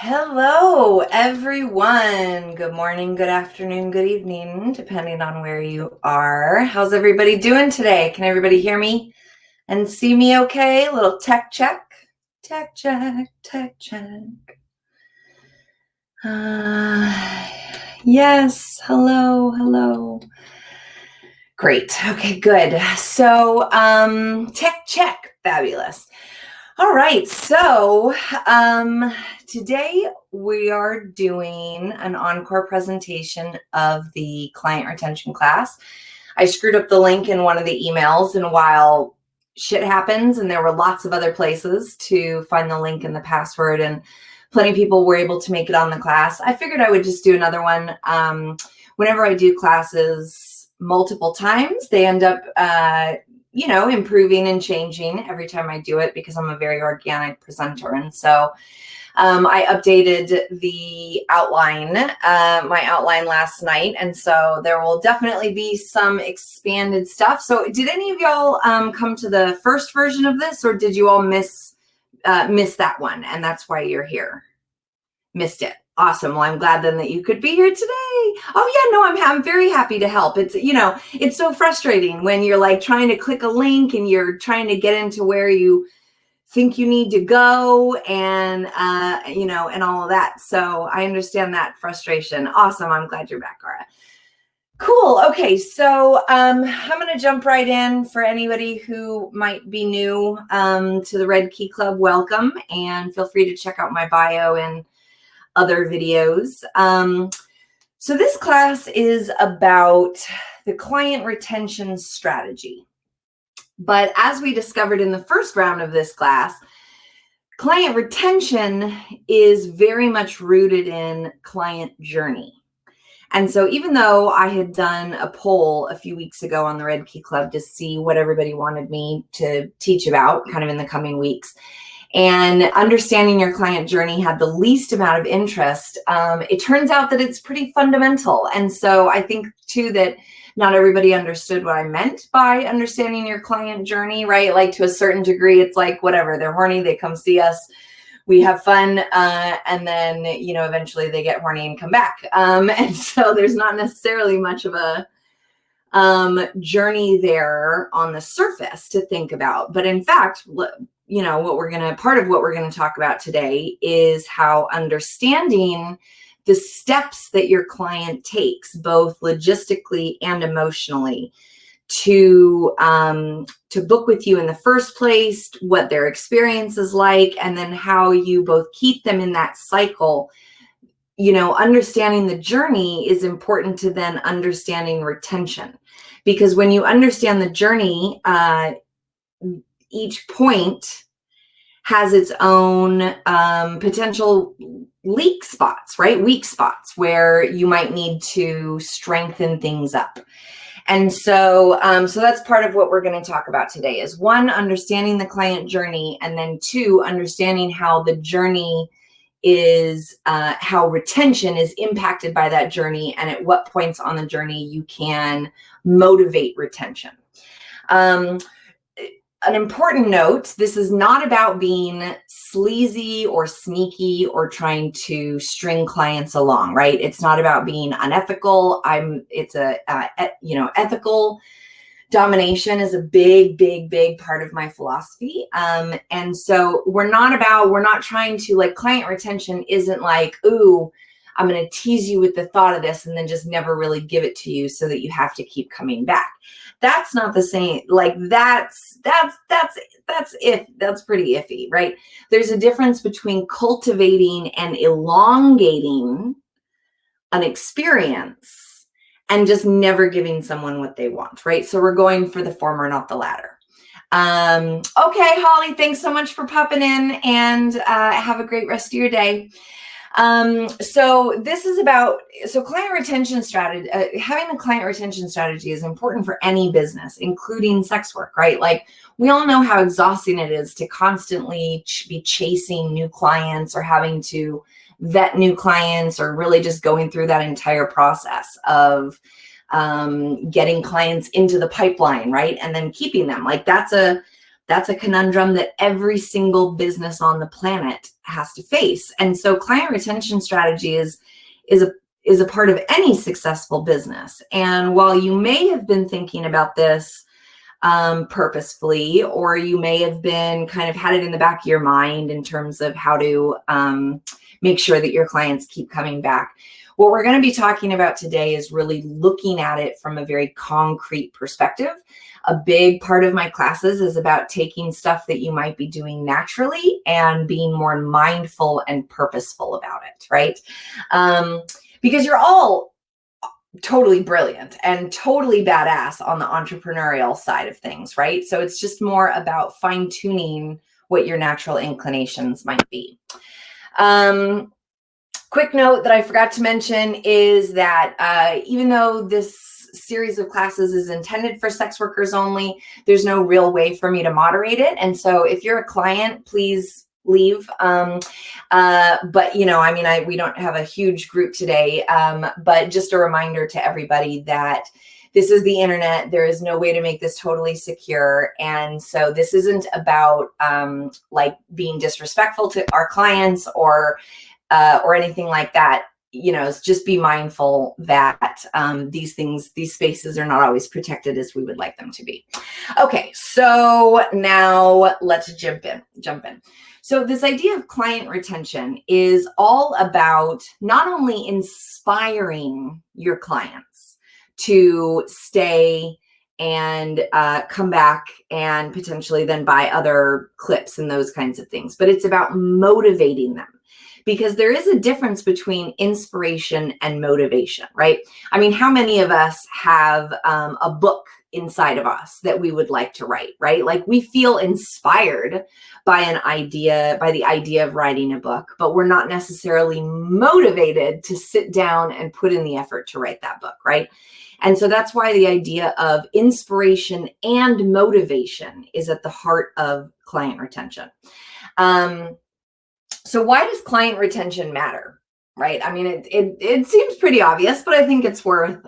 Hello, everyone. Good morning, good afternoon, good evening, depending on where you are. How's everybody doing today? Can everybody hear me and see me okay? A little tech check. Tech check, tech check. Yes, hello. Great. Okay, good. So, tech check. Fabulous. All right, so today we are doing an encore presentation of the client retention class. I screwed up the link in one of the emails, and while shit happens and there were lots of other places to find the link and the password, and plenty of people were able to make it on the class, I figured I would just do another one. Whenever I do classes multiple times, they end up improving and changing every time I do it because I'm a very organic presenter. And so I updated the outline, my outline last night. And so there will definitely be some expanded stuff. So did any of y'all come to the first version of this, or did you all miss that one? And that's why you're here. Missed it. Awesome. Well, I'm glad then that you could be here today. Oh yeah, no, I'm very happy to help. It's so frustrating when you're like trying to click a link and you're trying to get into where you think you need to go and all of that. So I understand that frustration. Awesome. I'm glad you're back, Ara. Cool. Okay, so I'm going to jump right in. For anybody who might be new to the Red Key Club, welcome, and feel free to check out my bio and other videos. So this class is about the client retention strategy. But as we discovered in the first round of this class, client retention is very much rooted in client journey. And so even though I had done a poll a few weeks ago on the Red Key Club to see what everybody wanted me to teach about kind of in the coming weeks, and understanding your client journey had the least amount of interest, it turns out that it's pretty fundamental. And so I think too that not everybody understood what I meant by understanding your client journey, right? Like to a certain degree, it's like, whatever, they're horny, they come see us, we have fun, and then, eventually they get horny and come back. And so there's not necessarily much of a journey there on the surface to think about. But in fact, part of what we're going to talk about today is how understanding the steps that your client takes, both logistically and emotionally, to book with you in the first place, what their experience is like, and then how you both keep them in that cycle. Understanding the journey is important to then understanding retention, because when you understand the journey, each point has its own potential leak spots, right? Weak spots where you might need to strengthen things up. And so that's part of what we're going to talk about today is, one, understanding the client journey, and then two, understanding how the journey is, how retention is impacted by that journey, and at what points on the journey you can motivate retention. An important note, this is not about being sleazy or sneaky or trying to string clients along, right? It's not about being unethical. Ethical domination is a big part of my philosophy. And so we're not trying to, like, client retention isn't like, ooh, I'm going to tease you with the thought of this and then just never really give it to you so that you have to keep coming back. That's not the same. Like that's pretty iffy, right? There's a difference between cultivating and elongating an experience and just never giving someone what they want, right? So we're going for the former, not the latter. Okay, Holly, thanks so much for popping in, and have a great rest of your day. So client retention strategy, having a client retention strategy is important for any business, including sex work, right? Like, we all know how exhausting it is to constantly be chasing new clients or having to vet new clients, or really just going through that entire process of getting clients into the pipeline, right? And then keeping them. Like, that's a That's a conundrum that every single business on the planet has to face. And so client retention strategy is a part of any successful business. And while you may have been thinking about this purposefully, or you may have been kind of had it in the back of your mind in terms of how to make sure that your clients keep coming back, what we're going to be talking about today is really looking at it from a very concrete perspective. A big part of my classes is about taking stuff that you might be doing naturally and being more mindful and purposeful about it, right? Because you're all totally brilliant and totally badass on the entrepreneurial side of things, right? So it's just more about fine-tuning what your natural inclinations might be. Quick note that I forgot to mention is that even though this series of classes is intended for sex workers only, there's no real way for me to moderate it. And so if you're a client, please leave. But you know, I mean, we don't have a huge group today, but just a reminder to everybody that this is the internet. There is no way to make this totally secure. And so this isn't about like being disrespectful to our clients or anything like that. You know, just be mindful that these spaces are not always protected as we would like them to be. Okay, so now let's jump in. So this idea of client retention is all about not only inspiring your clients to stay and come back and potentially then buy other clips and those kinds of things, but it's about motivating them. Because there is a difference between inspiration and motivation, right? I mean, how many of us have a book inside of us that we would like to write, right? Like we feel inspired by the idea of writing a book, but we're not necessarily motivated to sit down and put in the effort to write that book, right? And so that's why the idea of inspiration and motivation is at the heart of client retention. So why does client retention matter, right? I mean, it seems pretty obvious, but I think it's worth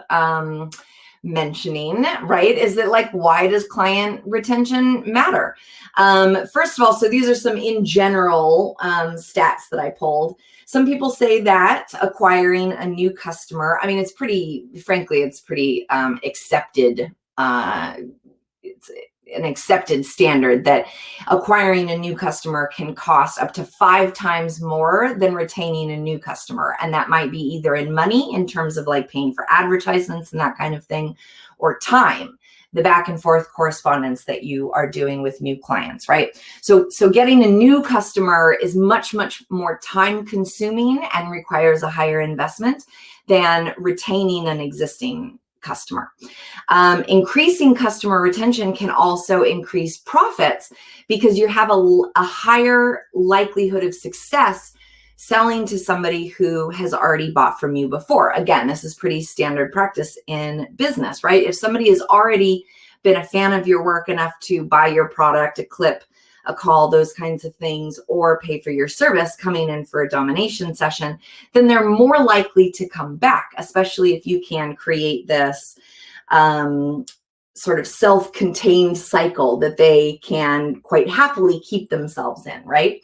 mentioning, right? Is that like, why does client retention matter? First of all, so these are some in general stats that I pulled. Some people say that acquiring a new customer, I mean, it's pretty accepted. It's an accepted standard that acquiring a new customer can cost up to 5 times more than retaining a new customer. And that might be either in money in terms of like paying for advertisements and that kind of thing, or time, the back and forth correspondence that you are doing with new clients, right? So getting a new customer is much, much more time consuming and requires a higher investment than retaining an existing customer. Increasing customer retention can also increase profits because you have a higher likelihood of success selling to somebody who has already bought from you before. Again, this is pretty standard practice in business, right? If somebody has already been a fan of your work enough to buy your product, a clip, a call, those kinds of things, or pay for your service coming in for a domination session, then they're more likely to come back, especially if you can create this sort of self-contained cycle that they can quite happily keep themselves in, right?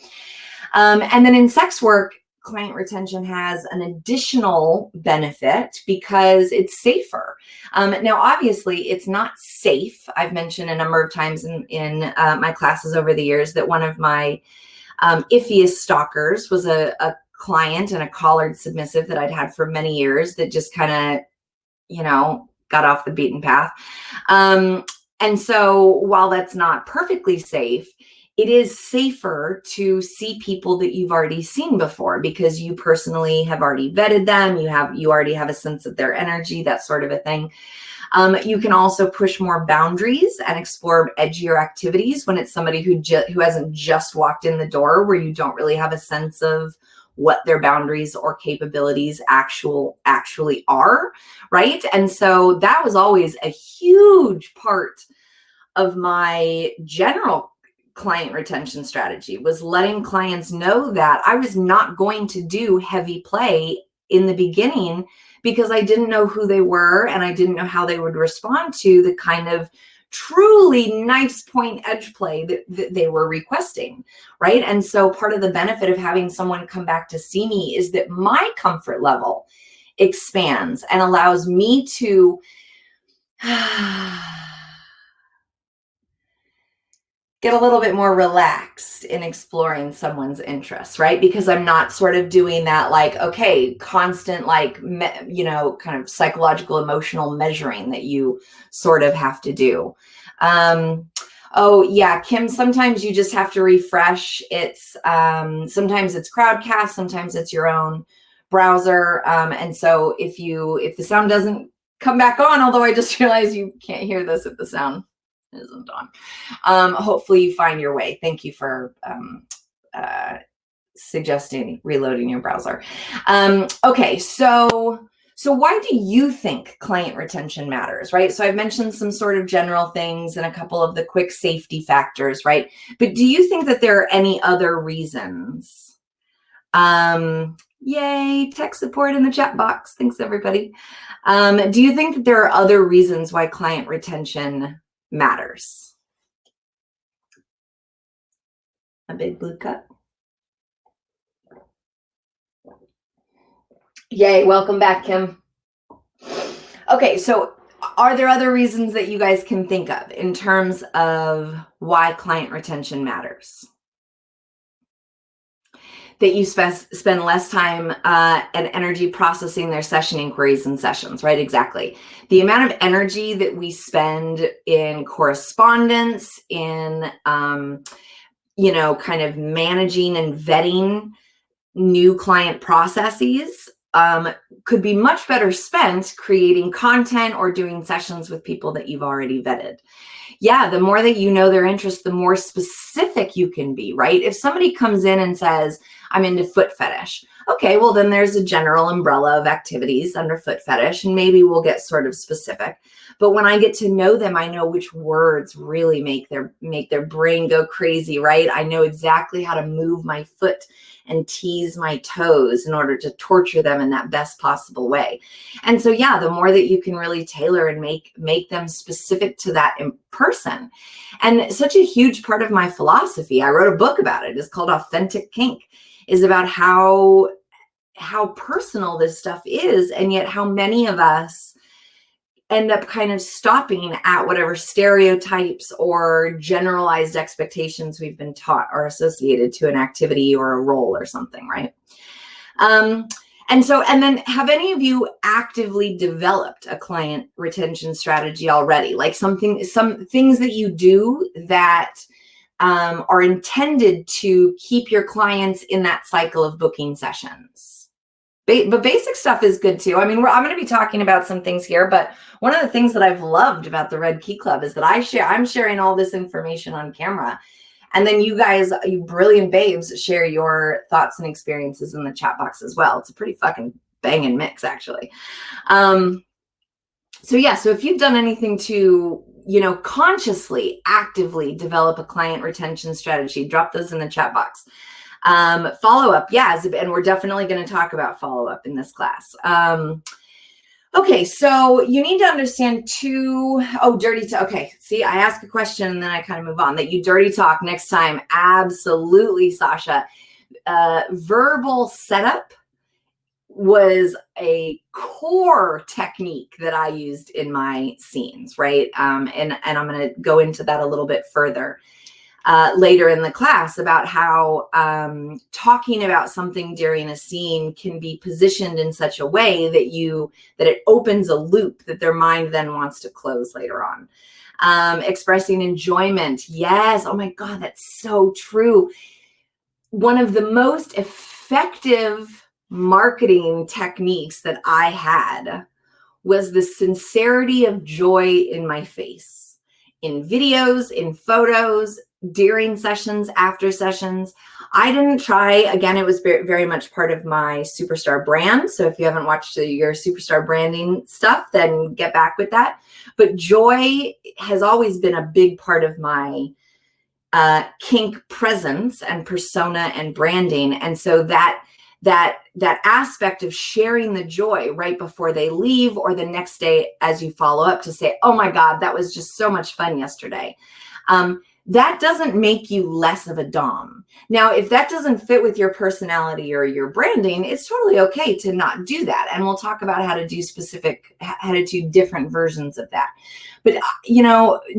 And then in sex work, client retention has an additional benefit because it's safer. Now, obviously, it's not safe. I've mentioned a number of times in my classes over the years that one of my iffiest stalkers was a client and a collared submissive that I'd had for many years that just kind of, you know, got off the beaten path. And so while that's not perfectly safe, it is safer to see people that you've already seen before because you personally have already vetted them. You already have a sense of their energy, that sort of a thing. You can also push more boundaries and explore edgier activities when it's somebody who hasn't just walked in the door, where you don't really have a sense of what their boundaries or capabilities actually are, right? And so that was always a huge part of my general client retention strategy, was letting clients know that I was not going to do heavy play in the beginning because I didn't know who they were and I didn't know how they would respond to the kind of truly nice point edge play that they were requesting, right? And so part of the benefit of having someone come back to see me is that my comfort level expands and allows me to get a little bit more relaxed in exploring someone's interests, right? Because I'm not sort of doing that like, okay, constant like, kind of psychological, emotional measuring that you sort of have to do. Oh yeah, Kim, sometimes you just have to refresh. It's sometimes it's Crowdcast, sometimes it's your own browser. And so if the sound doesn't come back on, although I just realized you can't hear this if the sound isn't on. Hopefully you find your way. Thank you for suggesting reloading your browser. Okay, so why do you think client retention matters, right? So I've mentioned some sort of general things and a couple of the quick safety factors, right? But do you think that there are any other reasons? Yay, tech support in the chat box. Thanks, everybody. Do you think that there are other reasons why client retention matters? A big blue cup. Yay, welcome back, Kim. Okay, so are there other reasons that you guys can think of in terms of why client retention matters? That you spend less time and energy processing their session inquiries and sessions, right? Exactly. The amount of energy that we spend in correspondence, in, kind of managing and vetting new client processes could be much better spent creating content or doing sessions with people that you've already vetted. Yeah, the more that you know their interests, the more specific you can be, right? If somebody comes in and says, I'm into foot fetish, okay, well, then there's a general umbrella of activities under foot fetish, and maybe we'll get sort of specific. But when I get to know them, I know which words really make their brain go crazy, right? I know exactly how to move my foot and tease my toes in order to torture them in that best possible way. And so, yeah, the more that you can really tailor and make them specific to that person. And such a huge part of my philosophy, I wrote a book about it. It's called Authentic Kink, is about how personal this stuff is, and yet how many of us end up kind of stopping at whatever stereotypes or generalized expectations we've been taught are associated to an activity or a role or something, right? And then have any of you actively developed a client retention strategy already? Like some things that you do that are intended to keep your clients in that cycle of booking sessions? But basic stuff is good too. I mean, I'm going to be talking about some things here, but one of the things that I've loved about the Red Key Club is that I'm sharing all this information on camera. And then you guys, you brilliant babes, share your thoughts and experiences in the chat box as well. It's a pretty fucking banging mix, actually. So if you've done anything to, consciously, actively develop a client retention strategy, drop those in the chat box. Follow-up, yeah, and we're definitely going to talk about follow-up in this class. Okay, so you need to understand dirty talk. Okay, see, I ask a question and then I kind of move on. That you dirty talk next time. Absolutely, Sasha. Verbal setup was a core technique that I used in my scenes, right? And I'm going to go into that a little bit further later in the class about how talking about something during a scene can be positioned in such a way that it opens a loop that their mind then wants to close later on. Expressing enjoyment. Yes. Oh my God, that's so true. One of the most effective marketing techniques that I had was the sincerity of joy in my face, in videos, in photos, during sessions, after sessions. I didn't try, again, it was very, very much part of my superstar brand. So if you haven't watched your superstar branding stuff, then get back with that. But joy has always been a big part of my kink presence and persona and branding. And so that that aspect of sharing the joy right before they leave or the next day as you follow up to say, oh my God, that was just so much fun yesterday. That doesn't make you less of a Dom. Now, if that doesn't fit with your personality or your branding, it's totally okay to not do that. And we'll talk about how to do different versions of that. But,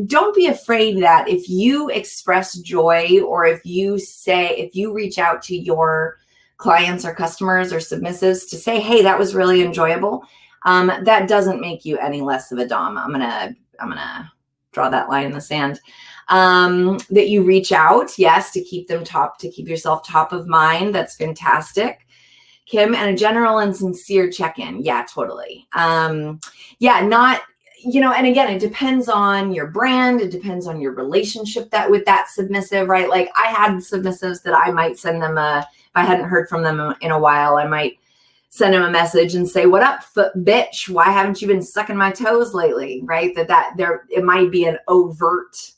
don't be afraid that if you express joy or if you reach out to your clients or customers or submissives to say, hey, that was really enjoyable, that doesn't make you any less of a Dom. I'm gonna draw that line in the sand. That you reach out, yes, to keep yourself top of mind. That's fantastic, Kim. And a general and sincere check-in. Yeah, totally. And again, it depends on your brand. It depends on your relationship with that submissive, right? Like I had submissives that I might send them if I hadn't heard from them in a while, I might send them a message and say, what up, bitch? Why haven't you been sucking my toes lately? Right? It might be an overt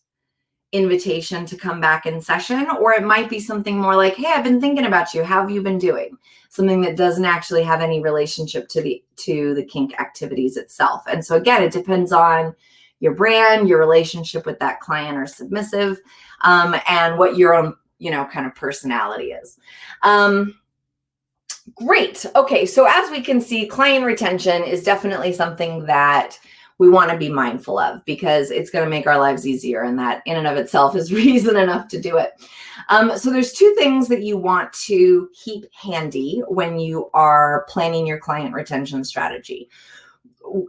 invitation to come back in session, or it might be something more like, hey, I've been thinking about you. How have you been doing? Something that doesn't actually have any relationship to the kink activities itself. And so again, it depends on your brand, your relationship with that client or submissive, and what your own, kind of personality is. Great. Okay. So as we can see, client retention is definitely something that we want to be mindful of because it's going to make our lives easier. And that in and of itself is reason enough to do it. So there's two things that you want to keep handy when you are planning your client retention strategy.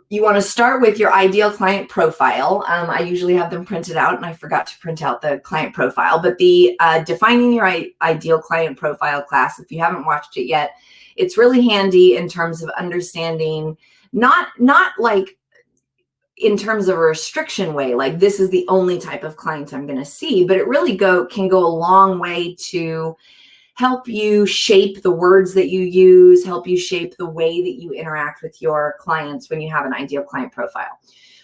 You want to start with your ideal client profile. I usually have them printed out and I forgot to print out the client profile, but the defining your ideal client profile class, if you haven't watched it yet, it's really handy in terms of understanding, not like in terms of a restriction way, like this is the only type of client I'm going to see, but it really can go a long way to help you shape the words that you use, help you shape the way that you interact with your clients when you have an ideal client profile.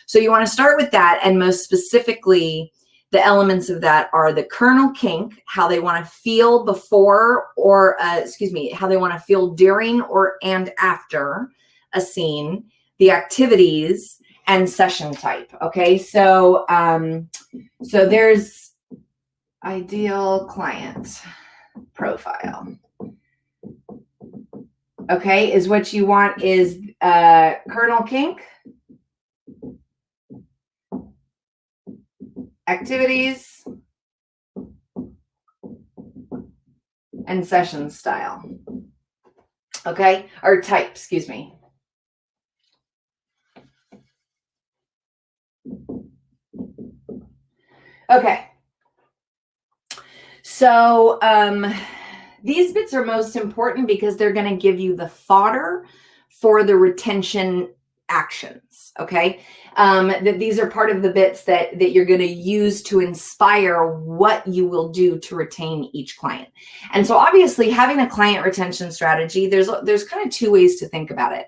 So you want to start with that. And most specifically, the elements of that are the kernel kink, how they want to feel before or, how they want to feel during and after a scene, the activities, and session type. Okay, so there's ideal client profile. Okay, is what you want is kernel kink, activities, and session style. Okay, or type, excuse me. Okay, so these bits are most important because they're going to give you the fodder for the retention actions, okay? That these are part of the bits that you're going to use to inspire what you will do to retain each client. And so obviously having a client retention strategy, there's kind of two ways to think about it.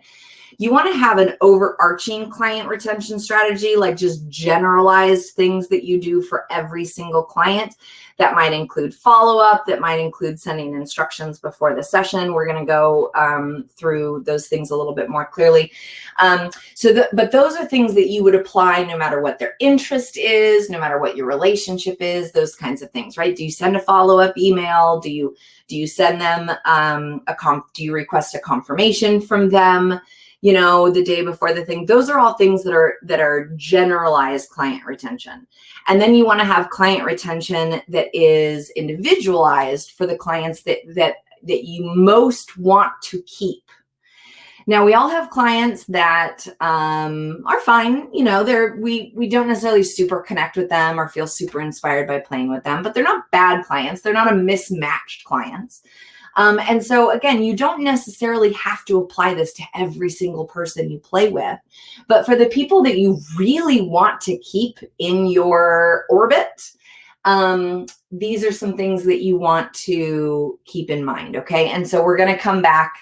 You want to have an overarching client retention strategy, like just generalized things that you do for every single client. That might include follow-up, that might include sending instructions before the session. We're going to go through those things a little bit more clearly. But those are things that you would apply no matter what their interest is, no matter what your relationship is, those kinds of things, right? Do you send a follow-up email? Do you send them do you request a confirmation from them? The day before the thing. Those are all things that are generalized client retention. And then you want to have client retention that is individualized for the clients that you most want to keep. Now, we all have clients that are fine. We don't necessarily super connect with them or feel super inspired by playing with them, but they're not bad clients. They're not a mismatched clients. And so again, you don't necessarily have to apply this to every single person you play with, but for the people that you really want to keep in your orbit, these are some things that you want to keep in mind. Okay. And so we're going to come back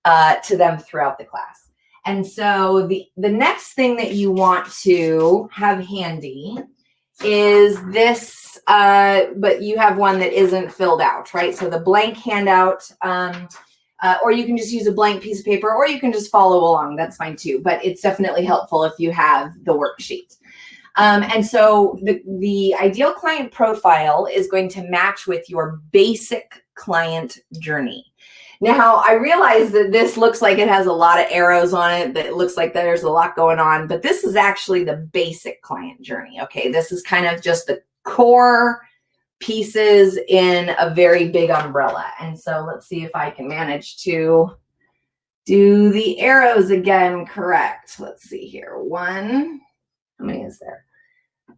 to them throughout the class. And so the next thing that you want to have handy is this, but you have one that isn't filled out, right? So the blank handout or you can just use a blank piece of paper, or you can just follow along. That's fine too. But it's definitely helpful if you have the worksheet. And so the ideal client profile is going to match with your basic client journey. Now, I realize that this looks like it has a lot of arrows on it, that it looks like there's a lot going on, but this is actually the basic client journey, okay? This is kind of just the core pieces in a very big umbrella. And so let's see if I can manage to do the arrows again correct. Let's see here. One, how many is there?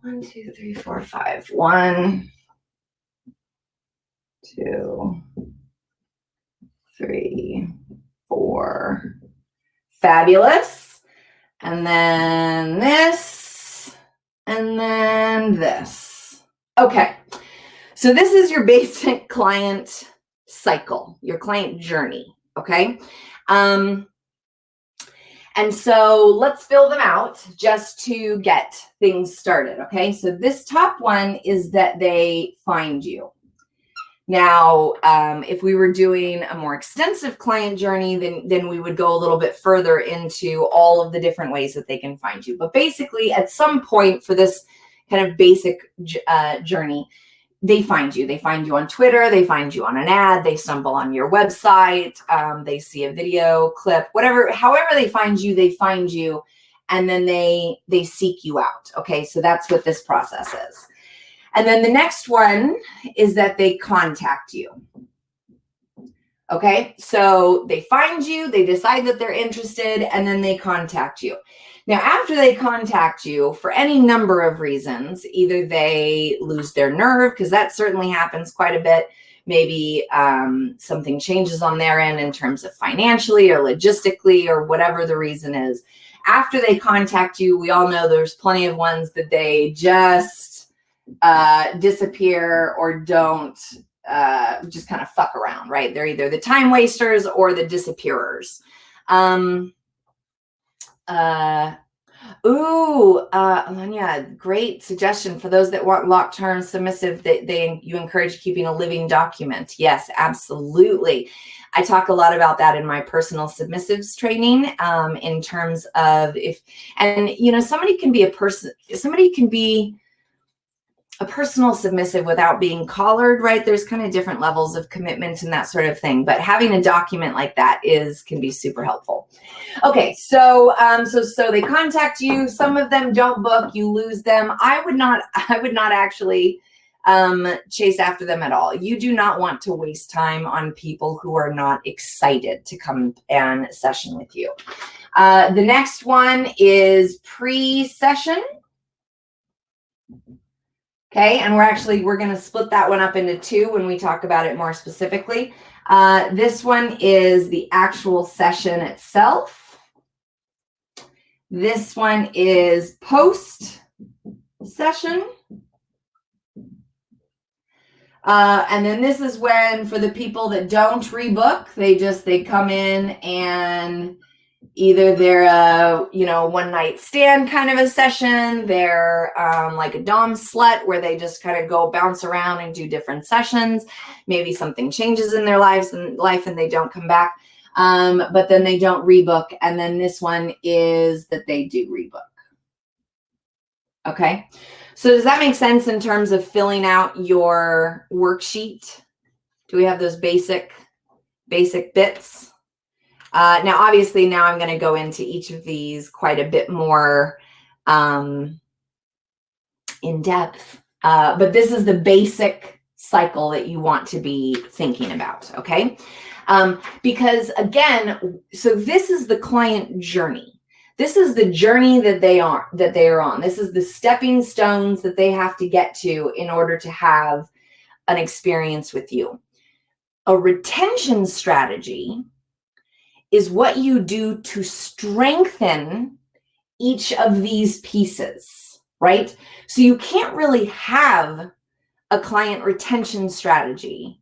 1, 2, 3, 4, 5. 1, 2, 3, 4. Fabulous. And then this, and then this. Okay. So this is your basic client cycle, your client journey, okay? And so let's fill them out just to get things started, okay? So this top one is that they find you. Now, if we were doing a more extensive client journey, then we would go a little bit further into all of the different ways that they can find you. But basically, at some point for this kind of basic journey, they find you. They find you on Twitter. They find you on an ad. They stumble on your website. They see a video clip, whatever, however they find you, and then they seek you out. Okay, so that's what this process is. And then the next one is that they contact you. Okay, so they find you, they decide that they're interested, and then they contact you. Now, after they contact you, for any number of reasons, either they lose their nerve, because that certainly happens quite a bit. Maybe something changes on their end in terms of financially or logistically or whatever the reason is. After they contact you, we all know there's plenty of ones that they just disappear or don't just kind of fuck around, right? They're either the time wasters or the disappearers. Alanya, great suggestion for those that want long-term submissive. You encourage keeping a living document. Yes, absolutely. I talk a lot about that in my personal submissives training, in terms of somebody can be a personal submissive without being collared, right? There's kind of different levels of commitment and that sort of thing, but having a document like that can be super helpful. Okay, so they contact you. Some of them don't book. You lose them. I would not actually chase after them at all. You do not want to waste time on people who are not excited to come and session with you. The next one is pre-session. Okay, and we're going to split that one up into two when we talk about it more specifically. This one is the actual session itself. This one is post-session. And then this is when, for the people that don't rebook, they come in and either they're a one night stand kind of a session. They're like a dom slut where they just kind of go bounce around and do different sessions. Maybe something changes in their life and they don't come back. But then they don't rebook. And then this one is that they do rebook. Okay. So does that make sense in terms of filling out your worksheet? Do we have those basic bits? Now, obviously, I'm going to go into each of these quite a bit more in depth. But this is the basic cycle that you want to be thinking about, okay? Because again, so this is the client journey. This is the journey that they are on. This is the stepping stones that they have to get to in order to have an experience with you. A retention strategy is what you do to strengthen each of these pieces, right? So you can't really have a client retention strategy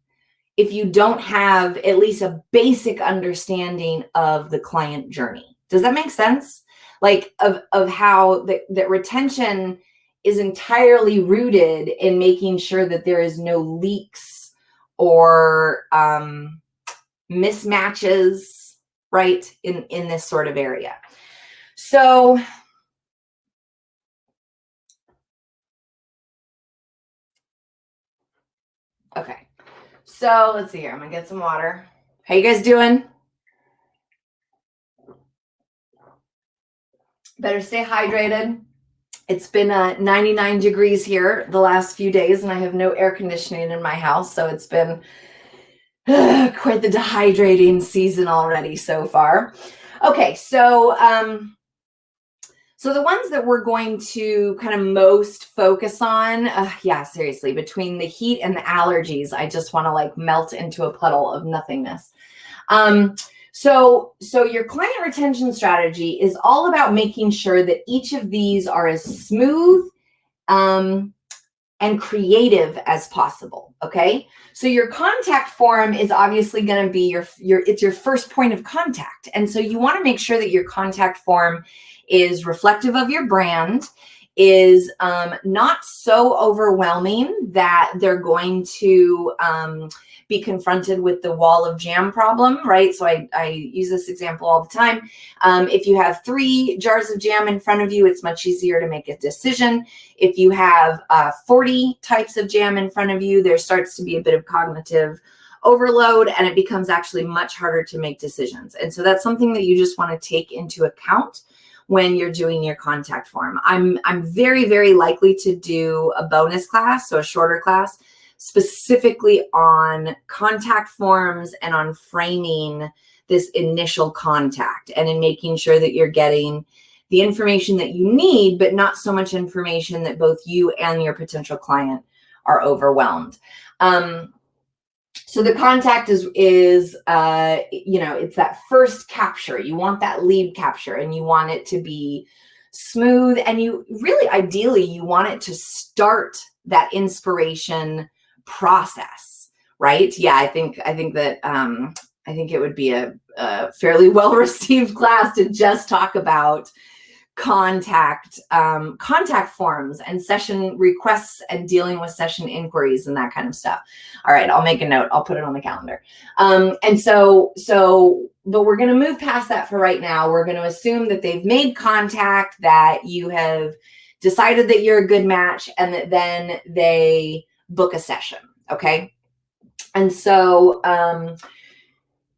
if you don't have at least a basic understanding of the client journey. Does that make sense? Like of how that retention is entirely rooted in making sure that there is no leaks or mismatches, right, in this sort of area. So okay, so let's see here. I'm gonna get some water. How you guys doing? Better stay hydrated. It's been 99 degrees here the last few days, and I have no air conditioning in my house, so it's been quite the dehydrating season already so far. Okay, so so the ones that we're going to kind of most focus on, yeah, seriously, between the heat and the allergies, I just want to like melt into a puddle of nothingness. So your client retention strategy is all about making sure that each of these are as smooth and creative as possible. Okay. So your contact form is obviously going to be it's your first point of contact. And so you want to make sure that your contact form is reflective of your brand, is not so overwhelming that they're going to be confronted with the wall of jam problem, right? So I use this example all the time. If you have 3 jars of jam in front of you, it's much easier to make a decision. If you have 40 types of jam in front of you, there starts to be a bit of cognitive overload, and it becomes actually much harder to make decisions. And so that's something that you just want to take into account when you're doing your contact form. I'm very, very likely to do a bonus class, so a shorter class, specifically on contact forms and on framing this initial contact and in making sure that you're getting the information that you need, but not so much information that both you and your potential client are overwhelmed. So the contact is it's that first capture. You want that lead capture, and you want it to be smooth, and you really, ideally, you want it to start that inspiration process, right? Yeah, I think that I think it would be a fairly well-received class to just talk about contact forms and session requests and dealing with session inquiries and that kind of stuff. All right, I'll make a note. I'll put it on the calendar. But we're going to move past that for right now. We're going to assume that they've made contact, that you have decided that you're a good match, and that then they book a session. Okay. And so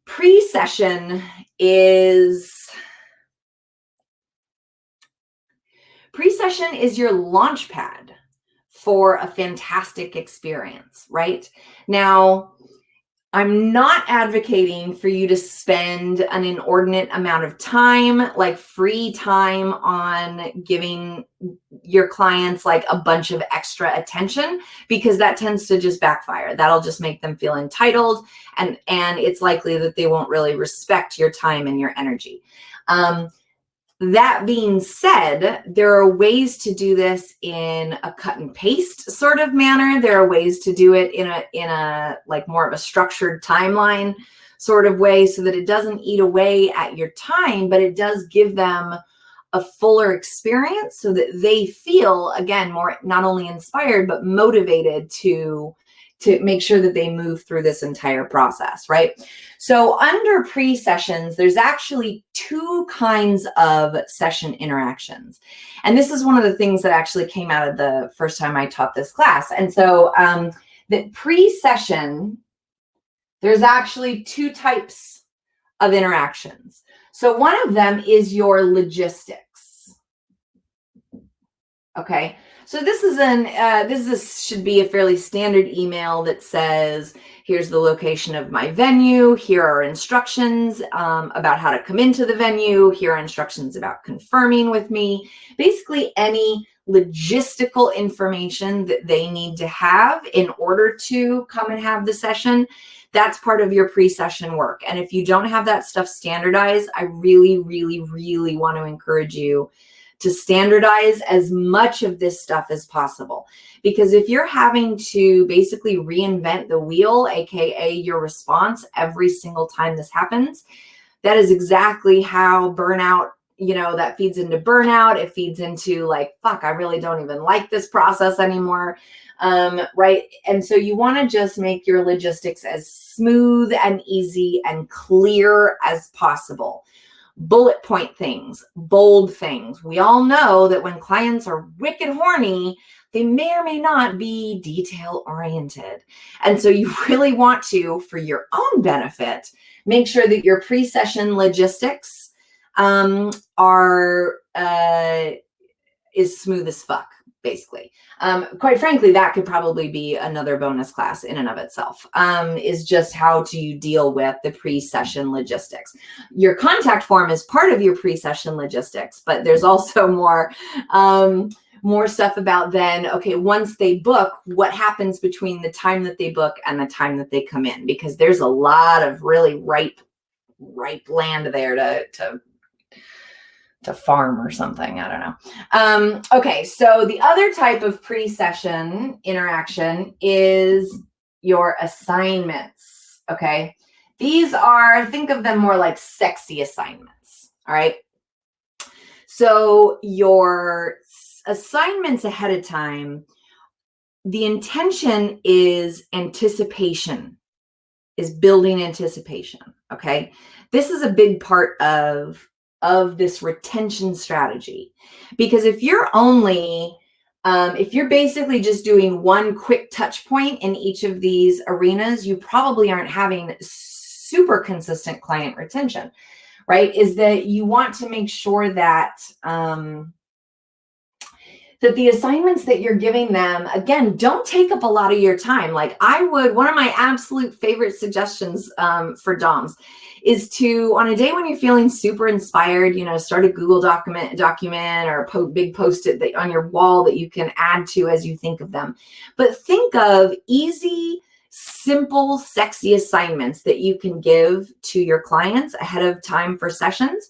pre-session is your launch pad for a fantastic experience, right? Now, I'm not advocating for you to spend an inordinate amount of time, like free time, on giving your clients like a bunch of extra attention, because that tends to just backfire. That'll just make them feel entitled, and it's likely that they won't really respect your time and your energy. That being said, there are ways to do this in a cut and paste sort of manner. There are ways to do it in a like more of a structured timeline sort of way, so that it doesn't eat away at your time, but it does give them a fuller experience, so that they feel, again, more not only inspired, but motivated to make sure that they move through this entire process, right? So under pre-sessions, there's actually 2 kinds of session interactions. And this is one of the things that actually came out of the first time I taught this class. And so the pre-session, there's actually 2 types of interactions. So one of them is your logistics. Okay. So this should be a fairly standard email that says, here's the location of my venue. Here are instructions about how to come into the venue. Here are instructions about confirming with me. Basically, any logistical information that they need to have in order to come and have the session, that's part of your pre-session work. And if you don't have that stuff standardized, I really, really, really want to encourage you to standardize as much of this stuff as possible. Because if you're having to basically reinvent the wheel, AKA your response, every single time this happens, that is exactly how burnout that feeds into burnout. It feeds into like, fuck, I really don't even like this process anymore. Right. And so you want to just make your logistics as smooth and easy and clear as possible. Bullet point things, bold things. We all know that when clients are wicked horny, they may or may not be detail oriented. And so you really want to, for your own benefit, make sure that your pre-session logistics are is smooth as fuck, basically. Quite frankly, that could probably be another bonus class in and of itself, is just how to deal with the pre-session logistics. Your contact form is part of your pre-session logistics, but there's also more stuff about then, okay, once they book, what happens between the time that they book and the time that they come in, because there's a lot of really ripe land there to farm or something. I don't know. Okay, so the other type of pre-session interaction is your assignments. Okay, these are, think of them more like sexy assignments. All right, so your assignments ahead of time, the intention is anticipation, is building anticipation. Okay, this is a big part of this retention strategy, because if you're basically just doing one quick touch point in each of these arenas, you probably aren't having super consistent client retention, right? Is that you want to make sure that that the assignments that you're giving them, again, don't take up a lot of your time. Like one of my absolute favorite suggestions for DOMs is to, on a day when you're feeling super inspired, start a Google document or big Post-it on your wall that you can add to as you think of them. But think of easy, simple, sexy assignments that you can give to your clients ahead of time for sessions.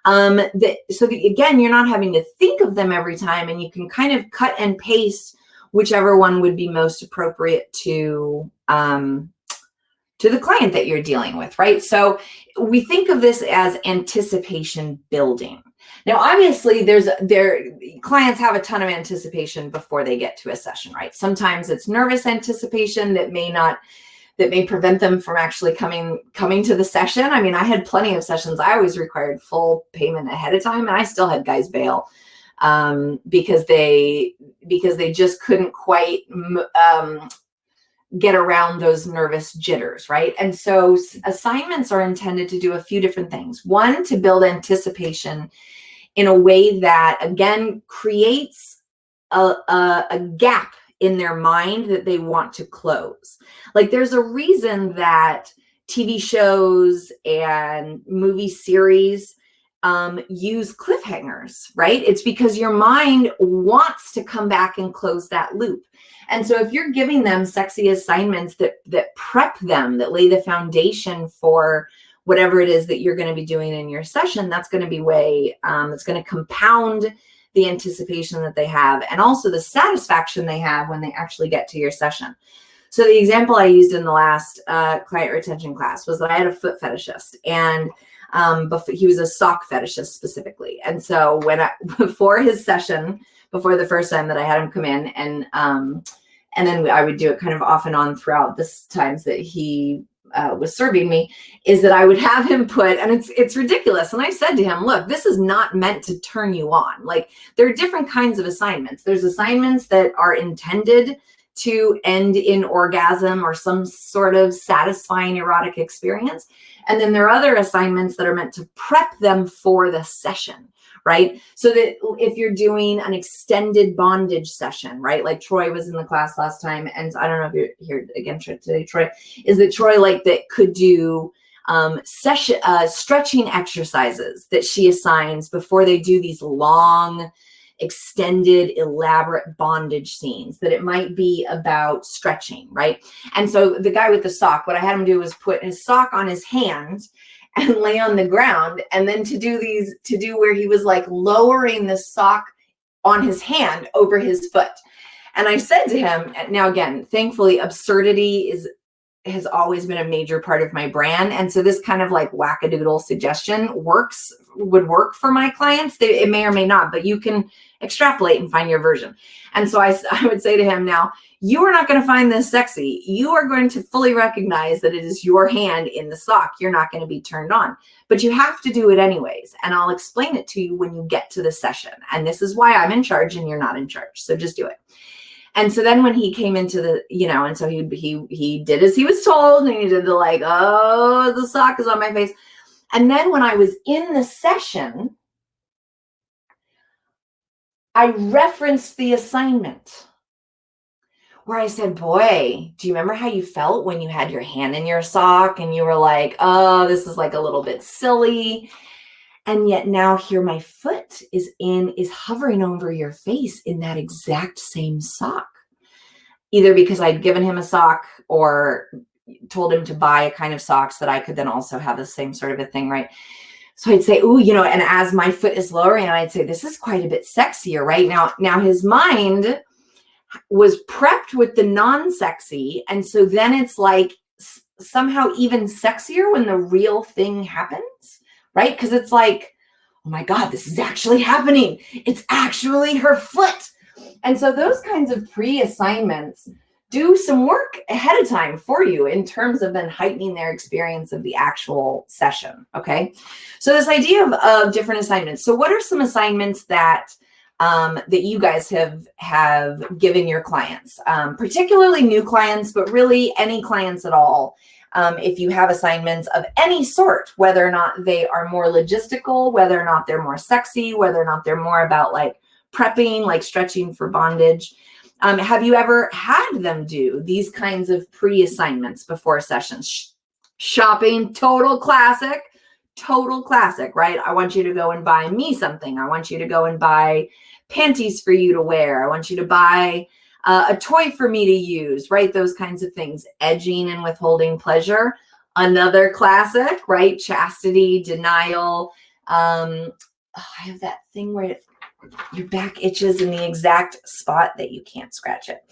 So that, again, you're not having to think of them every time, and you can kind of cut and paste whichever one would be most appropriate to the client that you're dealing with, right? So we think of this as anticipation building. Now, obviously, clients have a ton of anticipation before they get to a session, right? Sometimes it's nervous anticipation that may prevent them from actually coming to the session. I mean, I had plenty of sessions. I always required full payment ahead of time, and I still had guys bail because they just couldn't quite get around those nervous jitters, right? And so assignments are intended to do a few different things. One, to build anticipation in a way that, again, creates a gap in their mind that they want to close. Like, there's a reason that TV shows and movie series use cliffhangers, right? It's because your mind wants to come back and close that loop. And so if you're giving them sexy assignments that prep them, that lay the foundation for whatever it is that you're going to be doing in your session, that's going to be it's going to compound the anticipation that they have, and also the satisfaction they have when they actually get to your session. So the example I used in the last client retention class was that I had a foot fetishist, and he was a sock fetishist specifically. And so before his session, before the first time that I had him come in, and then I would do it kind of off and on throughout the times that he was serving me, is that I would have him put, and it's ridiculous. And I said to him, look, this is not meant to turn you on. Like, there are different kinds of assignments. There's assignments that are intended to end in orgasm or some sort of satisfying erotic experience. And then there are other assignments that are meant to prep them for the session, right? So that if you're doing an extended bondage session, right? Like Troy was in the class last time, and I don't know if you're here again today, Troy, is that Troy could do stretching exercises that she assigns before they do these long, extended, elaborate bondage scenes, that it might be about stretching, right? And so the guy with the sock, what I had him do was put his sock on his hand and lay on the ground, and then to do where he was like lowering the sock on his hand over his foot. And I said to him, now again, thankfully, absurdity has always been a major part of my brand. And so this kind of like wackadoodle suggestion would work for my clients. It may or may not, but you can extrapolate and find your version. And so I would say to him, now, you are not going to find this sexy. You are going to fully recognize that it is your hand in the sock. You're not going to be turned on, but you have to do it anyways. And I'll explain it to you when you get to the session. And this is why I'm in charge and you're not in charge. So just do it. And so then when he came into the, and so he did as he was told, and he did the like, oh, the sock is on my face. And then when I was in the session, I referenced the assignment where I said, boy, do you remember how you felt when you had your hand in your sock and you were like, oh, this is like a little bit silly. And yet now here my foot is hovering over your face in that exact same sock. Either because I'd given him a sock or told him to buy a kind of socks that I could then also have the same sort of a thing, right? So I'd say, ooh, and as my foot is lowering, I'd say, this is quite a bit sexier, right? Now his mind was prepped with the non-sexy. And so then it's like somehow even sexier when the real thing happens, right? Because it's like, oh my God, this is actually happening. It's actually her foot. And so those kinds of pre-assignments do some work ahead of time for you in terms of then heightening their experience of the actual session, okay? So this idea of different assignments. So what are some assignments that you guys have given your clients, particularly new clients, but really any clients at all? If you have assignments of any sort, whether or not they are more logistical, whether or not they're more sexy, whether or not they're more about like prepping, like stretching for bondage. Have you ever had them do these kinds of pre-assignments before sessions? Shopping, total classic, right? I want you to go and buy me something. I want you to go and buy panties for you to wear. I want you to buy a toy for me to use, right? Those kinds of things. Edging and withholding pleasure, another classic, right? Chastity, denial. I have that thing where your back itches in the exact spot that you can't scratch it.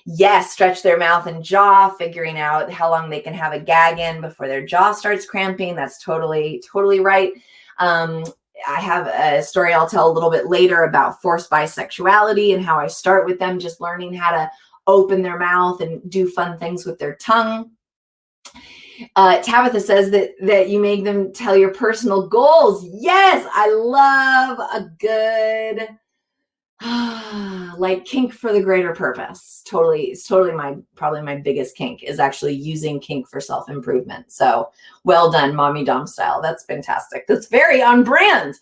Yes, stretch their mouth and jaw, figuring out how long they can have a gag in before their jaw starts cramping. That's totally right. I have a story I'll tell a little bit later about forced bisexuality and how I start with them just learning how to open their mouth and do fun things with their tongue. Tabitha says that you make them tell your personal goals. Yes, I love a good like kink for the greater purpose. It's totally probably my biggest kink is actually using kink for self-improvement. So well done, mommy dom style. That's fantastic. That's very on brand.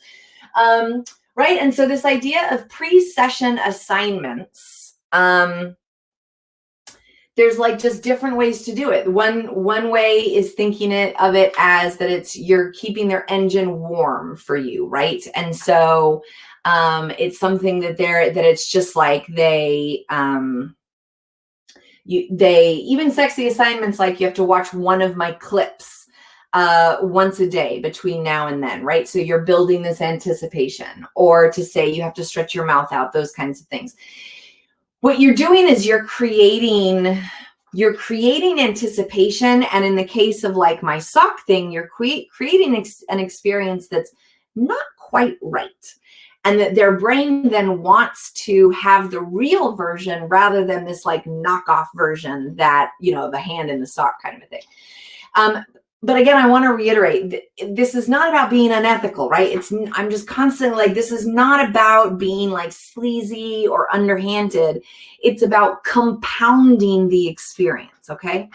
Right. And so this idea of pre-session assignments, there's like just different ways to do it. One way is thinking of it as that you're keeping their engine warm for you, right? And so it's something that it's just like they even sexy assignments, like you have to watch one of my clips once a day between now and then, right? So you're building this anticipation, or to say you have to stretch your mouth out, those kinds of things. What you're doing is you're creating anticipation. And in the case of like my sock thing, you're creating an experience that's not quite right. And that their brain then wants to have the real version rather than this like knockoff version that, the hand in the sock kind of a thing. But again, I want to reiterate, this is not about being unethical, right? I'm just constantly like, this is not about being like sleazy or underhanded. It's about compounding the experience, okay?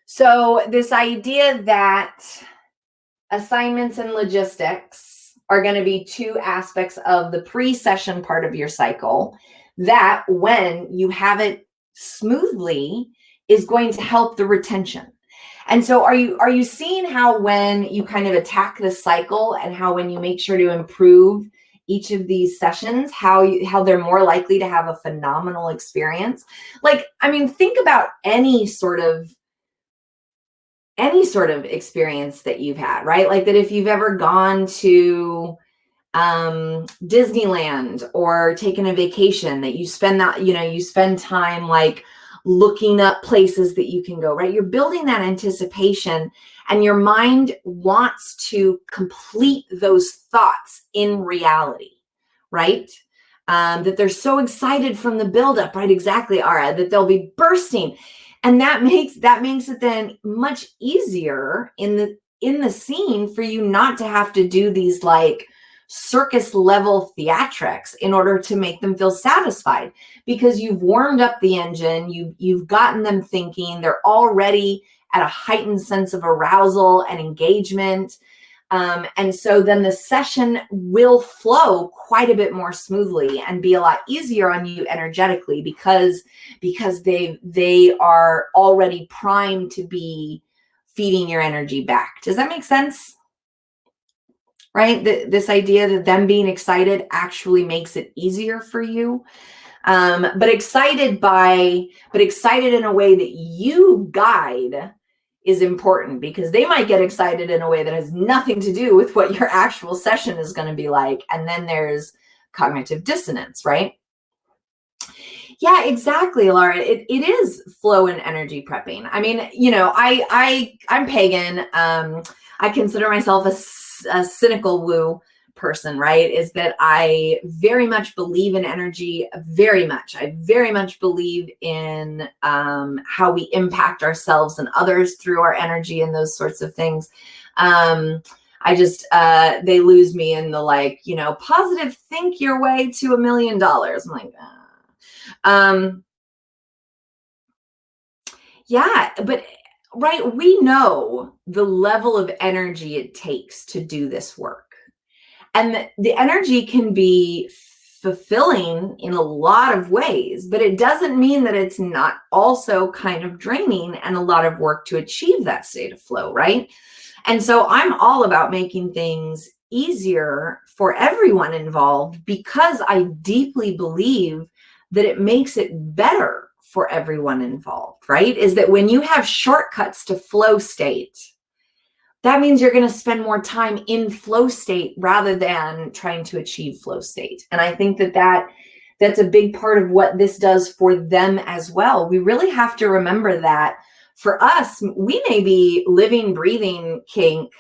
So this idea that assignments and logistics are going to be two aspects of the pre-session part of your cycle that when you have it smoothly is going to help the retention. And so are you seeing how when you kind of attack the cycle and how when you make sure to improve each of these sessions, how they're more likely to have a phenomenal experience? Like, I mean, think about any sort of experience that you've had, right? Like that if you've ever gone to Disneyland or taken a vacation, that you spend time like looking up places that you can go, right? You're building that anticipation, and your mind wants to complete those thoughts in reality, right? That they're so excited from the buildup, right? Exactly, Ara, that they'll be bursting. And that makes it then much easier in the scene for you not to have to do these like circus level theatrics in order to make them feel satisfied, because you've warmed up the engine, you've gotten them thinking, they're already at a heightened sense of arousal and engagement. And so then the session will flow quite a bit more smoothly and be a lot easier on you energetically, because they are already primed to be feeding your energy back. Does that make sense? Right? This idea that them being excited actually makes it easier for you. But excited in a way that you guide is important, because they might get excited in a way that has nothing to do with what your actual session is going to be like. And then there's cognitive dissonance, right? Yeah, exactly, Laura. It is flow and energy prepping. I mean, I'm pagan. I consider myself a cynical woo person, right? Is that I very much believe in energy, very much. I very much believe in how we impact ourselves and others through our energy and those sorts of things. They lose me in the positive think your way to $1 million. I'm like, yeah, but right, we know the level of energy it takes to do this work. And the energy can be fulfilling in a lot of ways, but it doesn't mean that it's not also kind of draining and a lot of work to achieve that state of flow, right? And so I'm all about making things easier for everyone involved, because I deeply believe that it makes it better for everyone involved, right? Is that when you have shortcuts to flow state, that means you're going to spend more time in flow state rather than trying to achieve flow state. And I think that's a big part of what this does for them as well. We really have to remember that for us, we may be living, breathing kink,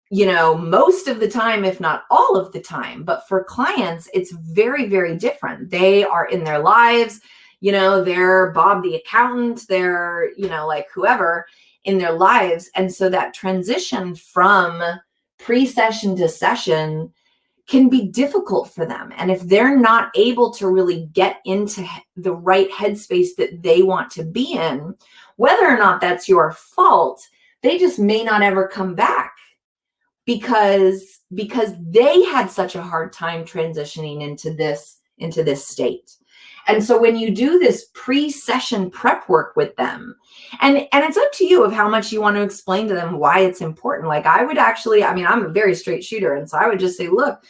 most of the time, if not all of the time. But for clients, it's very, very different. They are in their lives, they're Bob the accountant, they're, whoever in their lives. And so that transition from pre-session to session can be difficult for them. And if they're not able to really get into the right headspace that they want to be in, whether or not that's your fault, they just may not ever come back because they had such a hard time transitioning into this state. And so when you do this pre-session prep work with them, and it's up to you of how much you want to explain to them why it's important. Like I'm a very straight shooter. And so I would just say, look,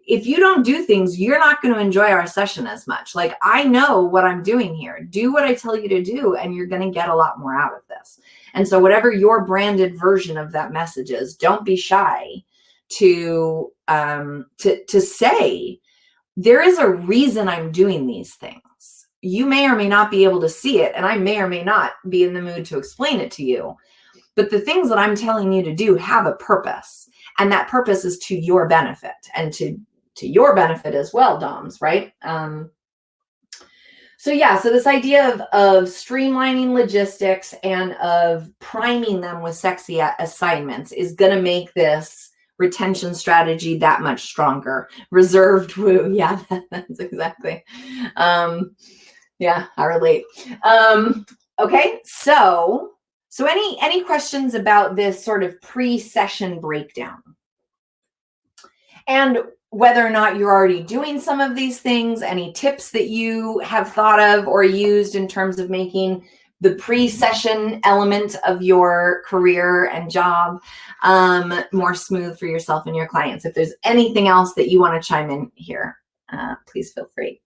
if you don't do things, you're not going to enjoy our session as much. Like I know what I'm doing here. Do what I tell you to do, and you're going to get a lot more out of this. And so whatever your branded version of that message is, don't be shy to say, there is a reason I'm doing these things. You may or may not be able to see it, and I may or may not be in the mood to explain it to you. But the things that I'm telling you to do have a purpose, and that purpose is to your benefit and to your benefit as well, Doms, right? So this idea of streamlining logistics and of priming them with sexy assignments is going to make this retention strategy that much stronger. Reserved woo. Yeah, that's exactly. Yeah, I relate. Okay, so any questions about this sort of pre-session breakdown? And whether or not you're already doing some of these things, any tips that you have thought of or used in terms of making the pre-session element of your career and job more smooth for yourself and your clients. If there's anything else that you want to chime in here, please feel free.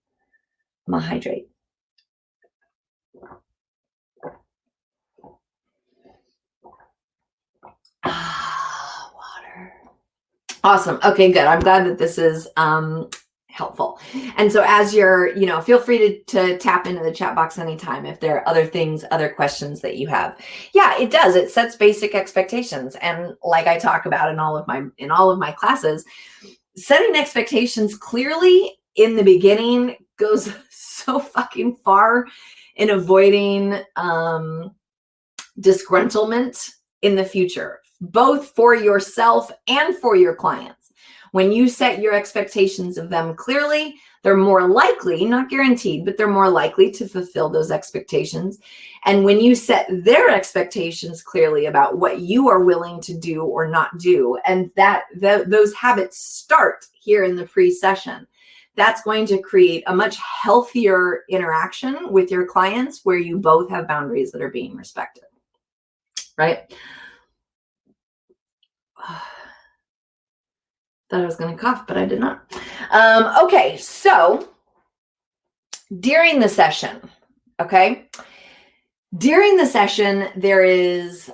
I'm gonna hydrate. Water. Awesome. Okay, good. I'm glad that this is helpful. And so as you're, feel free to tap into the chat box anytime if there are other questions that you have. Yeah, it does. It sets basic expectations. And like I talk about in all of my classes, setting expectations clearly in the beginning goes so fucking far in avoiding disgruntlement in the future, both for yourself and for your clients. When you set your expectations of them clearly, they're more likely, not guaranteed, but they're more likely to fulfill those expectations. And when you set their expectations clearly about what you are willing to do or not do, and those habits start here in the pre-session, that's going to create a much healthier interaction with your clients where you both have boundaries that are being respected, right? Thought I was going to cough, but I did not. Okay, so during the session, there is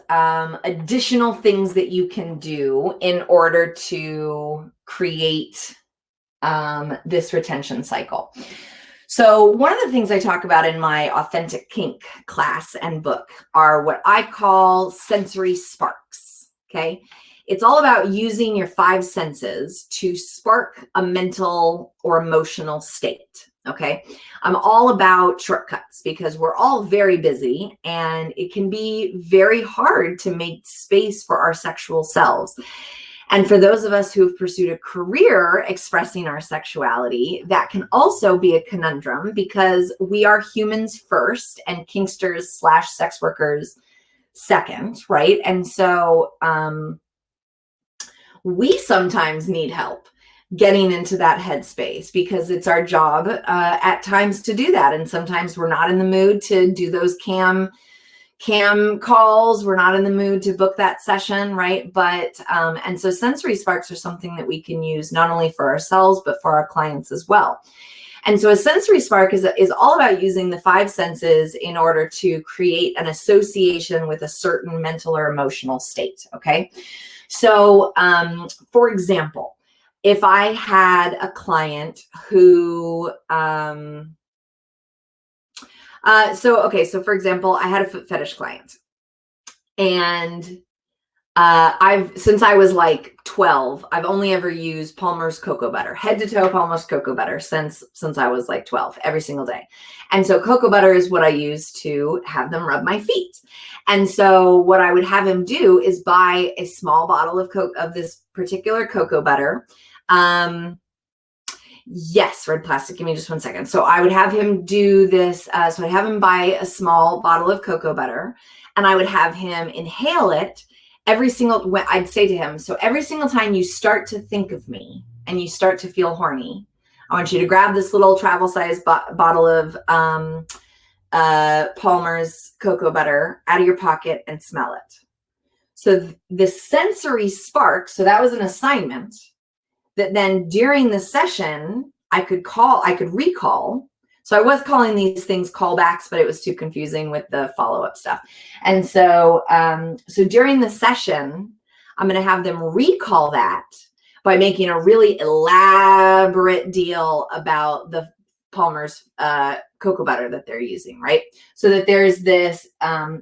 additional things that you can do in order to create this retention cycle. So one of the things I talk about in my Authentic Kink class and book are what I call sensory sparks, okay? It's all about using your 5 senses to spark a mental or emotional state, okay? I'm all about shortcuts because we're all very busy and it can be very hard to make space for our sexual selves. And for those of us who've pursued a career expressing our sexuality, that can also be a conundrum because we are humans first and kinksters / sex workers second, right? And so we sometimes need help getting into that headspace because it's our job at times to do that. And sometimes we're not in the mood to do those cam calls. We're not in the mood to book that session, right? But, and so sensory sparks are something that we can use not only for ourselves, but for our clients as well. And so a sensory spark is all about using the 5 senses in order to create an association with a certain mental or emotional state, okay? So, for example, if I had a client who, so for example, I had a foot fetish client, and since I was like 12, I've only ever used Palmer's cocoa butter, head to toe Palmer's cocoa butter since I was like 12, every single day. And so cocoa butter is what I use to have them rub my feet. And so what I would have him do is buy a small bottle of this particular cocoa butter. Yes, red plastic. Give me just one second. So I would have him do this. So I'd have him buy a small bottle of cocoa butter, and I would have him inhale it I'd say to him, so every single time you start to think of me and you start to feel horny, I want you to grab this little travel size bottle of Palmer's cocoa butter out of your pocket and smell it. So the sensory spark, so that was an assignment that then during the session, I could recall. So I was calling these things callbacks, but it was too confusing with the follow-up stuff. And so, so during the session, I'm going to have them recall that by making a really elaborate deal about the Palmer's cocoa butter that they're using, right? So that there's this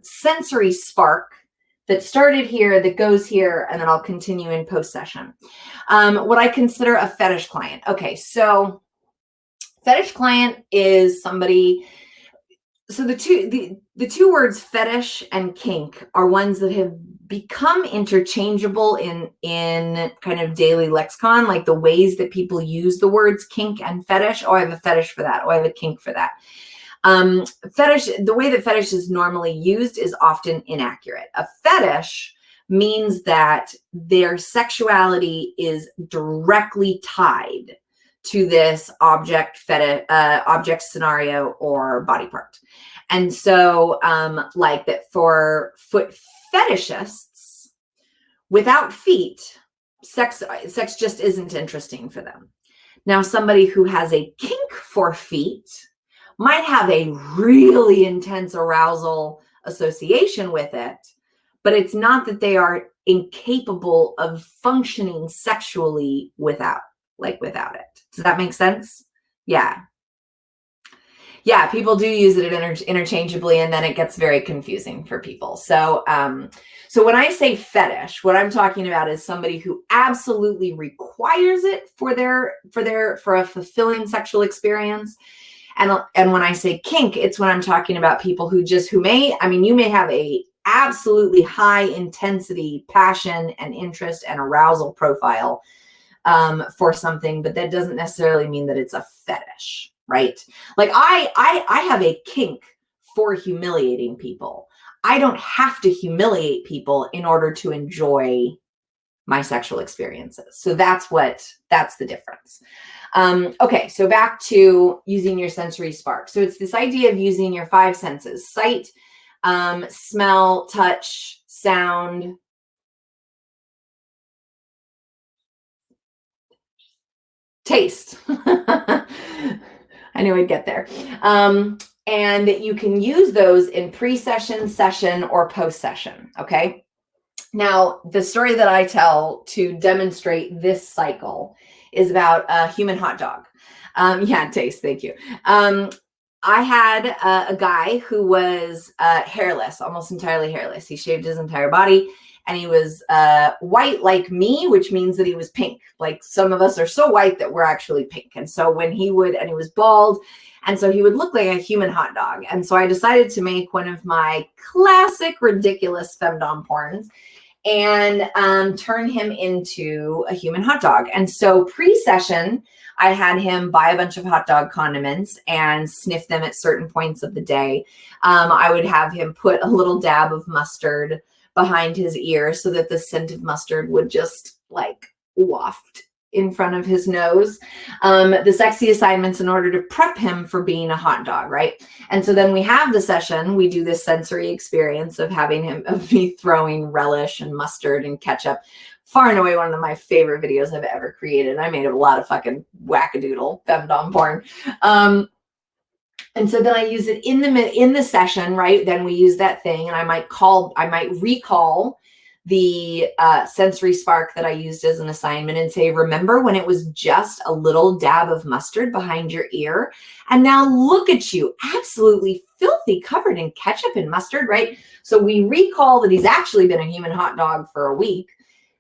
sensory spark that started here, that goes here, and then I'll continue in post-session. What I consider a fetish client. Okay, so fetish client is somebody, so the two words fetish and kink are ones that have become interchangeable in kind of daily lexicon, like the ways that people use the words kink and fetish. Oh, I have a fetish for that. Oh, I have a kink for that. Fetish, the way that fetish is normally used is often inaccurate. A fetish means that their sexuality is directly tied to this object scenario or body part. And so like that for foot fetishists, without feet, sex just isn't interesting for them. Now, somebody who has a kink for feet might have a really intense arousal association with it, but it's not that they are incapable of functioning sexually without it. Does that make sense? Yeah. Yeah, people do use it interchangeably, and then it gets very confusing for people. So, so when I say fetish, what I'm talking about is somebody who absolutely requires it for a fulfilling sexual experience. And when I say kink, it's when I'm talking about people who may, I mean, you may have a absolutely high intensity passion and interest and arousal profile for something, but that doesn't necessarily mean that it's a fetish, right? Like I have a kink for humiliating people. I don't have to humiliate people in order to enjoy my sexual experiences. So that's the difference. Okay, so back to using your sensory spark. So it's this idea of using your 5 senses: sight, smell, touch, sound, taste. I knew I'd get there. And you can use those in pre-session, session, or post-session, okay? Now, the story that I tell to demonstrate this cycle is about a human hot dog. Yeah, taste, thank you. I had a guy who was hairless, almost entirely hairless. He shaved his entire body, and he was white like me, which means that he was pink. Like some of us are so white that we're actually pink. And so and he was bald, and so he would look like a human hot dog. And so I decided to make one of my classic ridiculous femdom porns and turn him into a human hot dog. And so pre-session, I had him buy a bunch of hot dog condiments and sniff them at certain points of the day. I would have him put a little dab of mustard behind his ear so that the scent of mustard would just like waft in front of his nose. The sexy assignments in order to prep him for being a hot dog, right? And so then we have the session, we do this sensory experience of me throwing relish and mustard and ketchup. Far and away one of my favorite videos I've ever created. I made a lot of fucking wackadoodle femdom porn. And so then I use it in the session, right? Then we use that thing, and I might recall the sensory spark that I used as an assignment and say, remember when it was just a little dab of mustard behind your ear? And now look at you, absolutely filthy, covered in ketchup and mustard, right? So we recall that he's actually been a human hot dog for a week.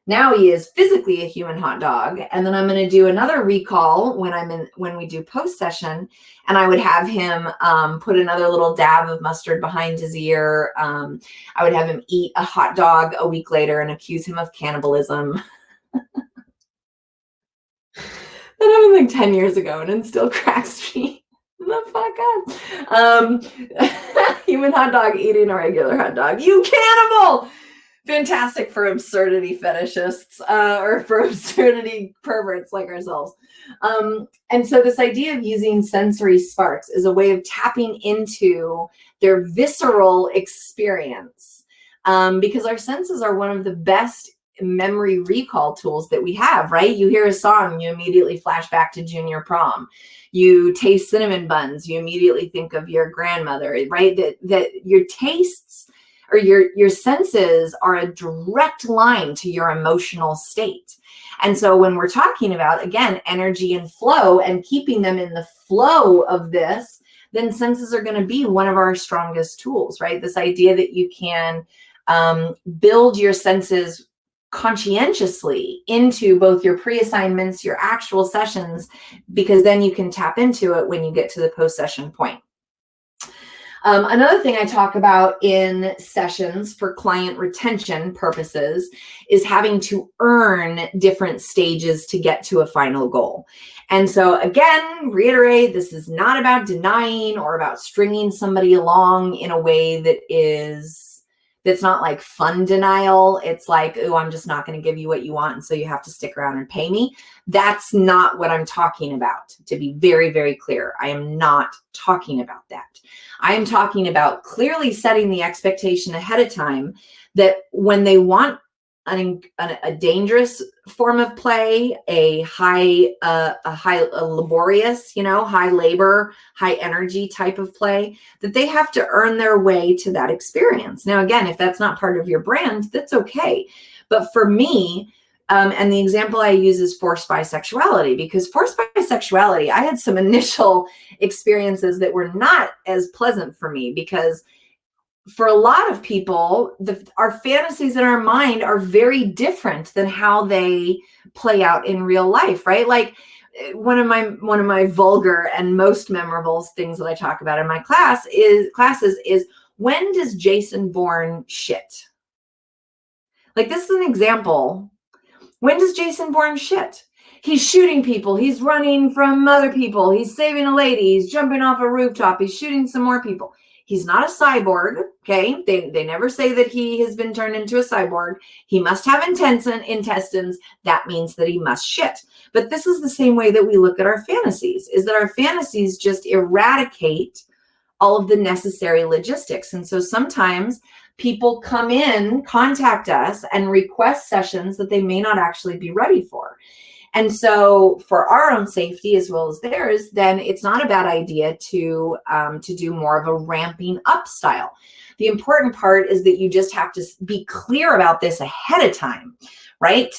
Now he is physically a human hot dog. And then I'm going to do another recall when we do post session, and I would have him put another little dab of mustard behind his ear. I would have him eat a hot dog a week later and accuse him of cannibalism. That happened like 10 years ago, and it still cracks me the fuck up. Human hot dog eating a regular hot dog. You cannibal! Fantastic for absurdity fetishists or for absurdity perverts like ourselves. And so this idea of using sensory sparks is a way of tapping into their visceral experience, because our senses are one of the best memory recall tools that we have, right? You hear a song, you immediately flash back to junior prom. You taste cinnamon buns, you immediately think of your grandmother, right? That your tastes or your senses are a direct line to your emotional state. And so when we're talking about, again, energy and flow and keeping them in the flow of this, then senses are going to be one of our strongest tools, right? This idea that you can build your senses conscientiously into both your pre-assignments, your actual sessions, because then you can tap into it when you get to the post-session point. Another thing I talk about in sessions for client retention purposes is having to earn different stages to get to a final goal. And so again, reiterate, this is not about denying or about stringing somebody along in a way that's not like fun denial. It's like, oh, I'm just not going to give you what you want, and so you have to stick around and pay me. That's not what I'm talking about. To be very, very clear, I am not talking about that. I am talking about clearly setting the expectation ahead of time that when they want a dangerous form of play, a laborious, high labor, high energy type of play, that they have to earn their way to that experience. Now, again, if that's not part of your brand, that's okay. But for me, And the example I use is forced bisexuality, because forced bisexuality, I had some initial experiences that were not as pleasant for me, because for a lot of people, our fantasies in our mind are very different than how they play out in real life, right? Like one of my vulgar and most memorable things that I talk about in my classes is, when does Jason Bourne shit? Like, this is an example. When does Jason Bourne shit? He's shooting people. He's running from other people. He's saving a lady. He's jumping off a rooftop. He's shooting some more people. He's not a cyborg, okay? They never say that he has been turned into a cyborg. He must have intestines. That means that he must shit. But this is the same way that we look at our fantasies, is that our fantasies just eradicate all of the necessary logistics. And so sometimes people come in, contact us, and request sessions that they may not actually be ready for. And so for our own safety as well as theirs, then it's not a bad idea to do more of a ramping up style. The important part is that you just have to be clear about this ahead of time, right?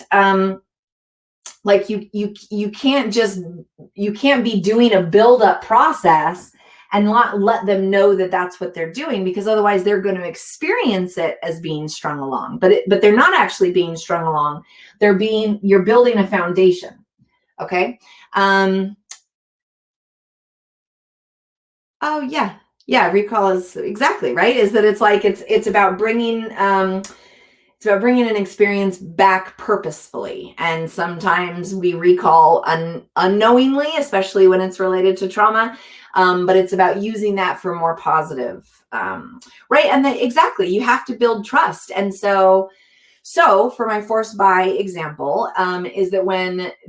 Like you can't be doing a build-up process and not let them know that that's what they're doing, because otherwise they're going to experience it as being strung along. But they're not actually being strung along. You're building a foundation. Okay. Oh yeah. Yeah. Recall is exactly right. Is that it's like, it's about bringing an experience back purposefully. And sometimes we recall unknowingly, especially when it's related to trauma. But it's about using that for more positive, right? And exactly, you have to build trust. And so for my forced bi example, is that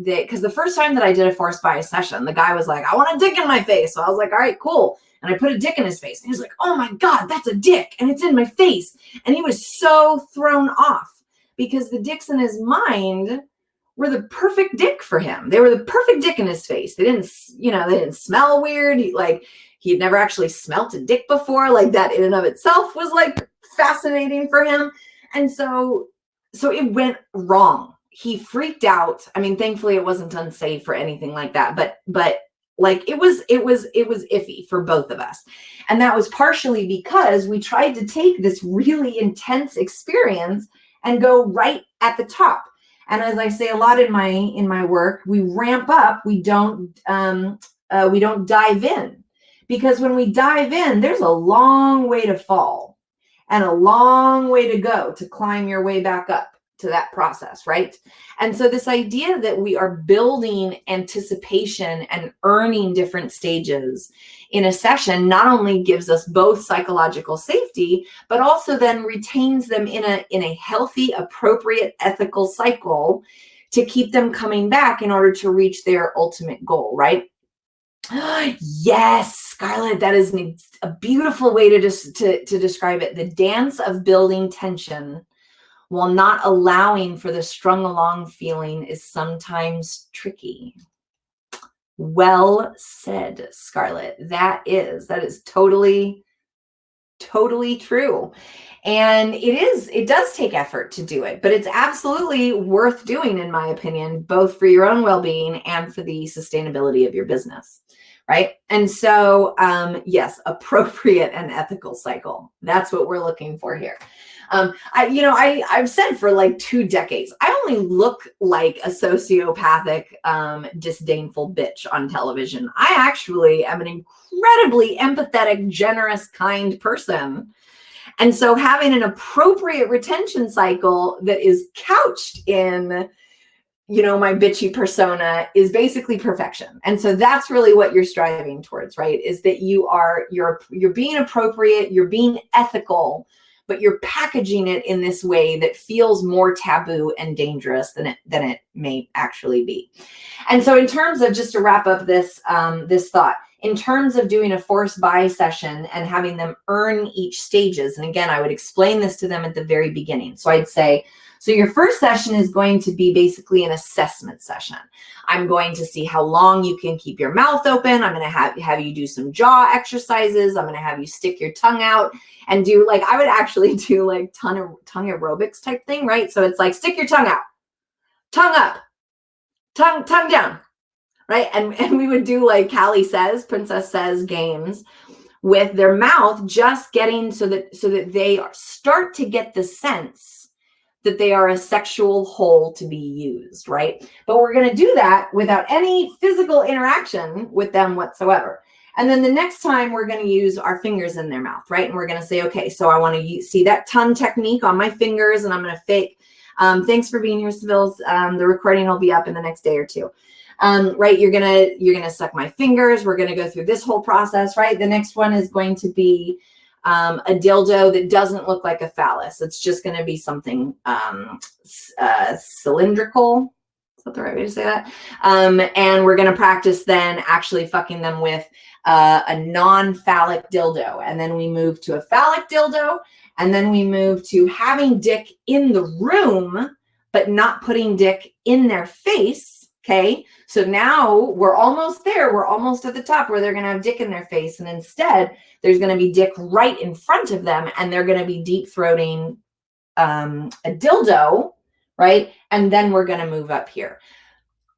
because the first time that I did a forced bi session, the guy was like, I want a dick in my face. So I was like, all right, cool. And I put a dick in his face. And he was like, oh my God, that's a dick. And it's in my face. And he was so thrown off, because the dicks in his mind were the perfect dick for him. They were the perfect dick in his face. They didn't smell weird. He had never actually smelt a dick before. Like, that in and of itself was like fascinating for him. And so it went wrong. He freaked out. I mean, thankfully it wasn't unsafe or anything like that, but like it was iffy for both of us. And that was partially because we tried to take this really intense experience and go right at the top. And as I say a lot in my work, we ramp up, we don't dive in. Because when we dive in, there's a long way to fall and a long way to go to climb your way back up to that process, right? And so this idea that we are building anticipation and earning different stages in a session not only gives us both psychological safety, but also then retains them in a healthy, appropriate, ethical cycle to keep them coming back in order to reach their ultimate goal, right? Yes, Scarlett, that is a beautiful way to describe it. The dance of building tension while not allowing for the strung along feeling is sometimes tricky. Well said, Scarlett. That is totally true. And it does take effort to do it, but it's absolutely worth doing, in my opinion, both for your own well-being and for the sustainability of your business. Right. And so, yes, appropriate and ethical cycle. That's what we're looking for here. I've said for like 2 decades, I only look like a sociopathic, disdainful bitch on television. I actually am an incredibly empathetic, generous, kind person. And so having an appropriate retention cycle that is couched in, my bitchy persona is basically perfection. And so that's really what you're striving towards, right? Is that you're being appropriate, you're being ethical, but you're packaging it in this way that feels more taboo and dangerous than it may actually be. And so in terms of, just to wrap up this thought, in terms of doing a forced bi session and having them earn each stages, and again, I would explain this to them at the very beginning. So I'd say, so your first session is going to be basically an assessment session. I'm going to see how long you can keep your mouth open. I'm going to have you do some jaw exercises. I'm going to have you stick your tongue out and do, like, I would actually do like tongue aerobics type thing, right? So it's like, stick your tongue out, tongue up, tongue down, right? And we would do like Callie says, Princess says games with their mouth just getting so that they start to get the sense that they are a sexual whole to be used, right? But we're going to do that without any physical interaction with them whatsoever. And then the next time we're going to use our fingers in their mouth, right? And we're going to say, okay, so I want to see that tongue technique on my fingers, and I'm going to fake. Thanks for being here, Seville. The recording will be up in the next day or two. Right, you're gonna suck my fingers. We're gonna go through this whole process, right? The next one is going to be a dildo that doesn't look like a phallus. It's just going to be something cylindrical. Is that the right way to say that? And we're going to practice then actually fucking them with a non-phallic dildo. And then we move to a phallic dildo. And then we move to having dick in the room, but not putting dick in their face. Okay. So now we're almost there. We're almost at the top where they're going to have dick in their face. And instead, there's going to be dick right in front of them, and they're going to be deep throating a dildo, right? And then we're going to move up here.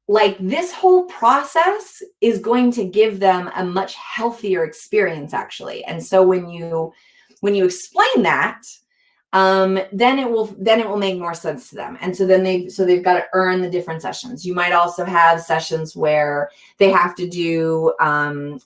Like, this whole process is going to give them a much healthier experience, actually. And so when you explain that, then it will make more sense to them. And so then they've got to earn the different sessions. You might also have sessions where they have to do,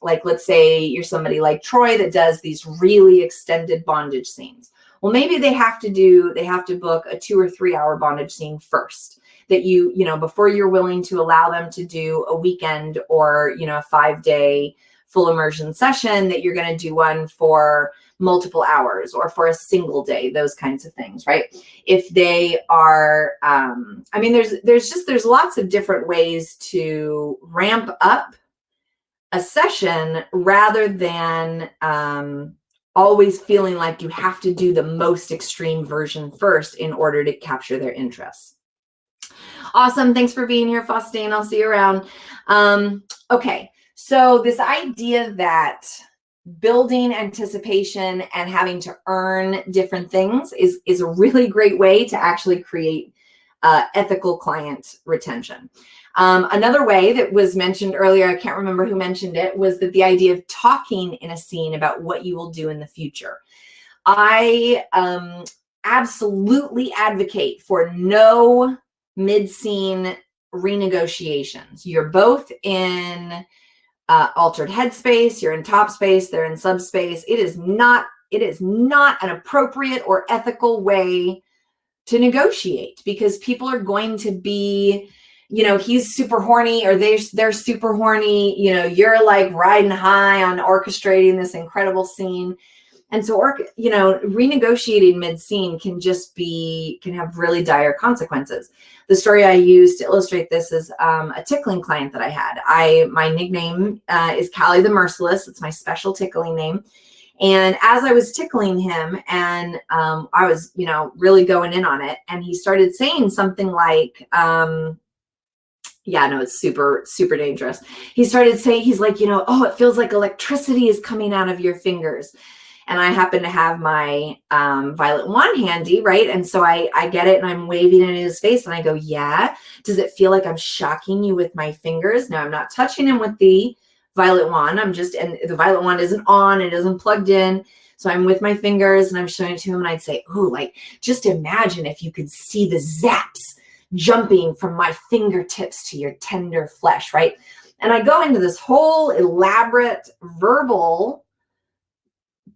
like, let's say you're somebody like Troy that does these really extended bondage scenes. Well, maybe they have to book a 2 or 3 hour bondage scene first, that you know, before you're willing to allow them to do a weekend or, you know, a 5-day full immersion session, that you're going to do one for multiple hours or for a single day, those kinds of things, right? If they are, I mean, there's lots of different ways to ramp up a session rather than always feeling like you have to do the most extreme version first in order to capture their interest. Awesome. Thanks for being here, Faustine. I'll see you around. Okay. So this idea that building anticipation and having to earn different things is a really great way to actually create ethical client retention. Another way that was mentioned earlier, I can't remember who mentioned it, was that the idea of talking in a scene about what you will do in the future. I absolutely advocate for no mid-scene renegotiations. You're both in altered headspace, you're in top space, they're in subspace. It is not an appropriate or ethical way to negotiate, because people are going to be, you know, he's super horny or they're super horny, you know, you're like riding high on orchestrating this incredible scene. And so, you know, renegotiating mid-scene can have really dire consequences. The story I used to illustrate this is a tickling client that I had. My nickname is Callie the Merciless. It's my special tickling name. And as I was tickling him, and I was, you know, really going in on it, and he started saying something like, yeah, no, it's super, super dangerous. He started saying, he's like, you know, oh, it feels like electricity is coming out of your fingers. And I happen to have my violet wand handy, right? And so I get it, and I'm waving it in his face, and I go, yeah. Does it feel like I'm shocking you with my fingers? No, I'm not touching him with the violet wand. And the violet wand isn't on, it isn't plugged in. So I'm with my fingers, and I'm showing it to him, and I'd say, oh, like, just imagine if you could see the zaps jumping from my fingertips to your tender flesh, right? And I go into this whole elaborate verbal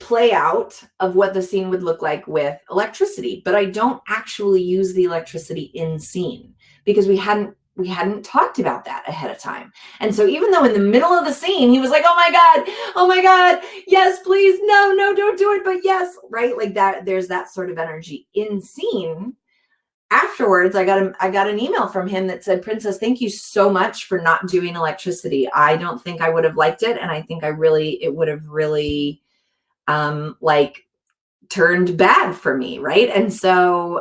play out of what the scene would look like with electricity, but I don't actually use the electricity in scene because we hadn't talked about that ahead of time. And so even though in the middle of the scene he was like, oh my god, yes, please, no, don't do it, but yes, right? Like that, there's that sort of energy in scene. Afterwards, I got an email from him that said, Princess, thank you so much for not doing electricity. I don't think I would have liked it, and I think it would have really like turned bad for me, right? And so,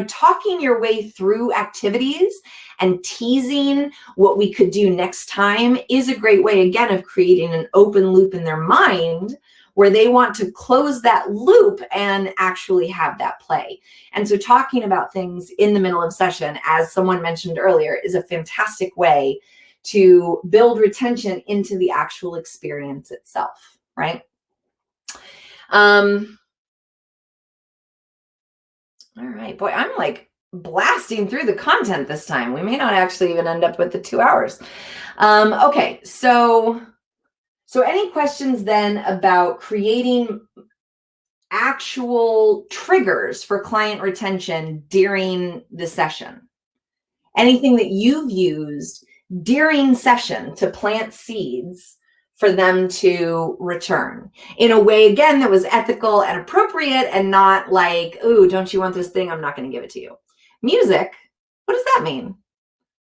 talking your way through activities and teasing what we could do next time is a great way, again, of creating an open loop in their mind where they want to close that loop and actually have that play. And so talking about things in the middle of session, as someone mentioned earlier, is a fantastic way to build retention into the actual experience itself, right? All right, boy, I'm like blasting through the content this time. We may not actually even end up with the 2 hours. Okay, so any questions then about creating actual triggers for client retention during the session? Anything that you've used during session to plant seeds for them to return in a way, again, that was ethical and appropriate and not like, ooh, don't you want this thing? I'm not going to give it to you. Music, what does that mean?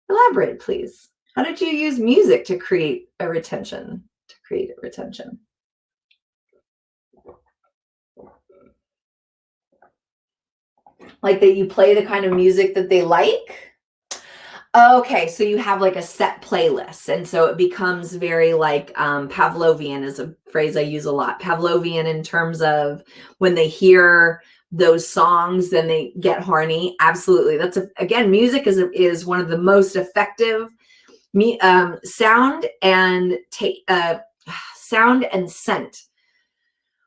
Elaborate, please. How did you use music to create a retention? Like that you play the kind of music that they like? Okay, so you have like a set playlist. And so it becomes very like Pavlovian is a phrase I use a lot. Pavlovian in terms of when they hear those songs, then they get horny. Absolutely. That's again, music is one of the most effective sound and scent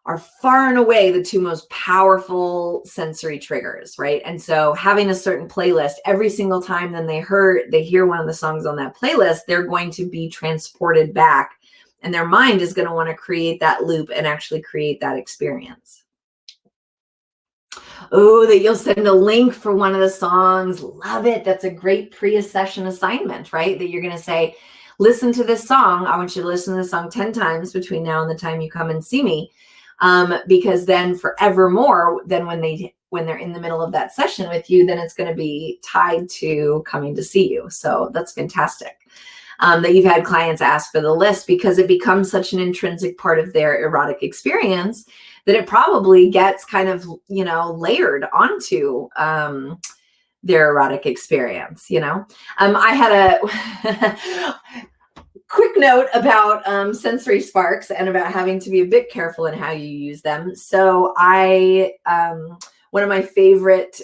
are far and away the two most powerful sensory triggers, right? And so having a certain playlist every single time then they hear one of the songs on that playlist, they're going to be transported back and their mind is going to want to create that loop and actually create that experience. Oh, that you'll send a link for one of the songs. Love it. That's a great pre-session assignment, right? That you're going to say, listen to this song. I want you to listen to the song 10 times between now and the time you come and see me. Because then forevermore, then when they're in the middle of that session with you, then it's going to be tied to coming to see you. So that's fantastic. That you've had clients ask for the list because it becomes such an intrinsic part of their erotic experience that it probably gets kind of, layered onto their erotic experience, I had a quick note about sensory sparks and about having to be a bit careful in how you use them. So one of my favorite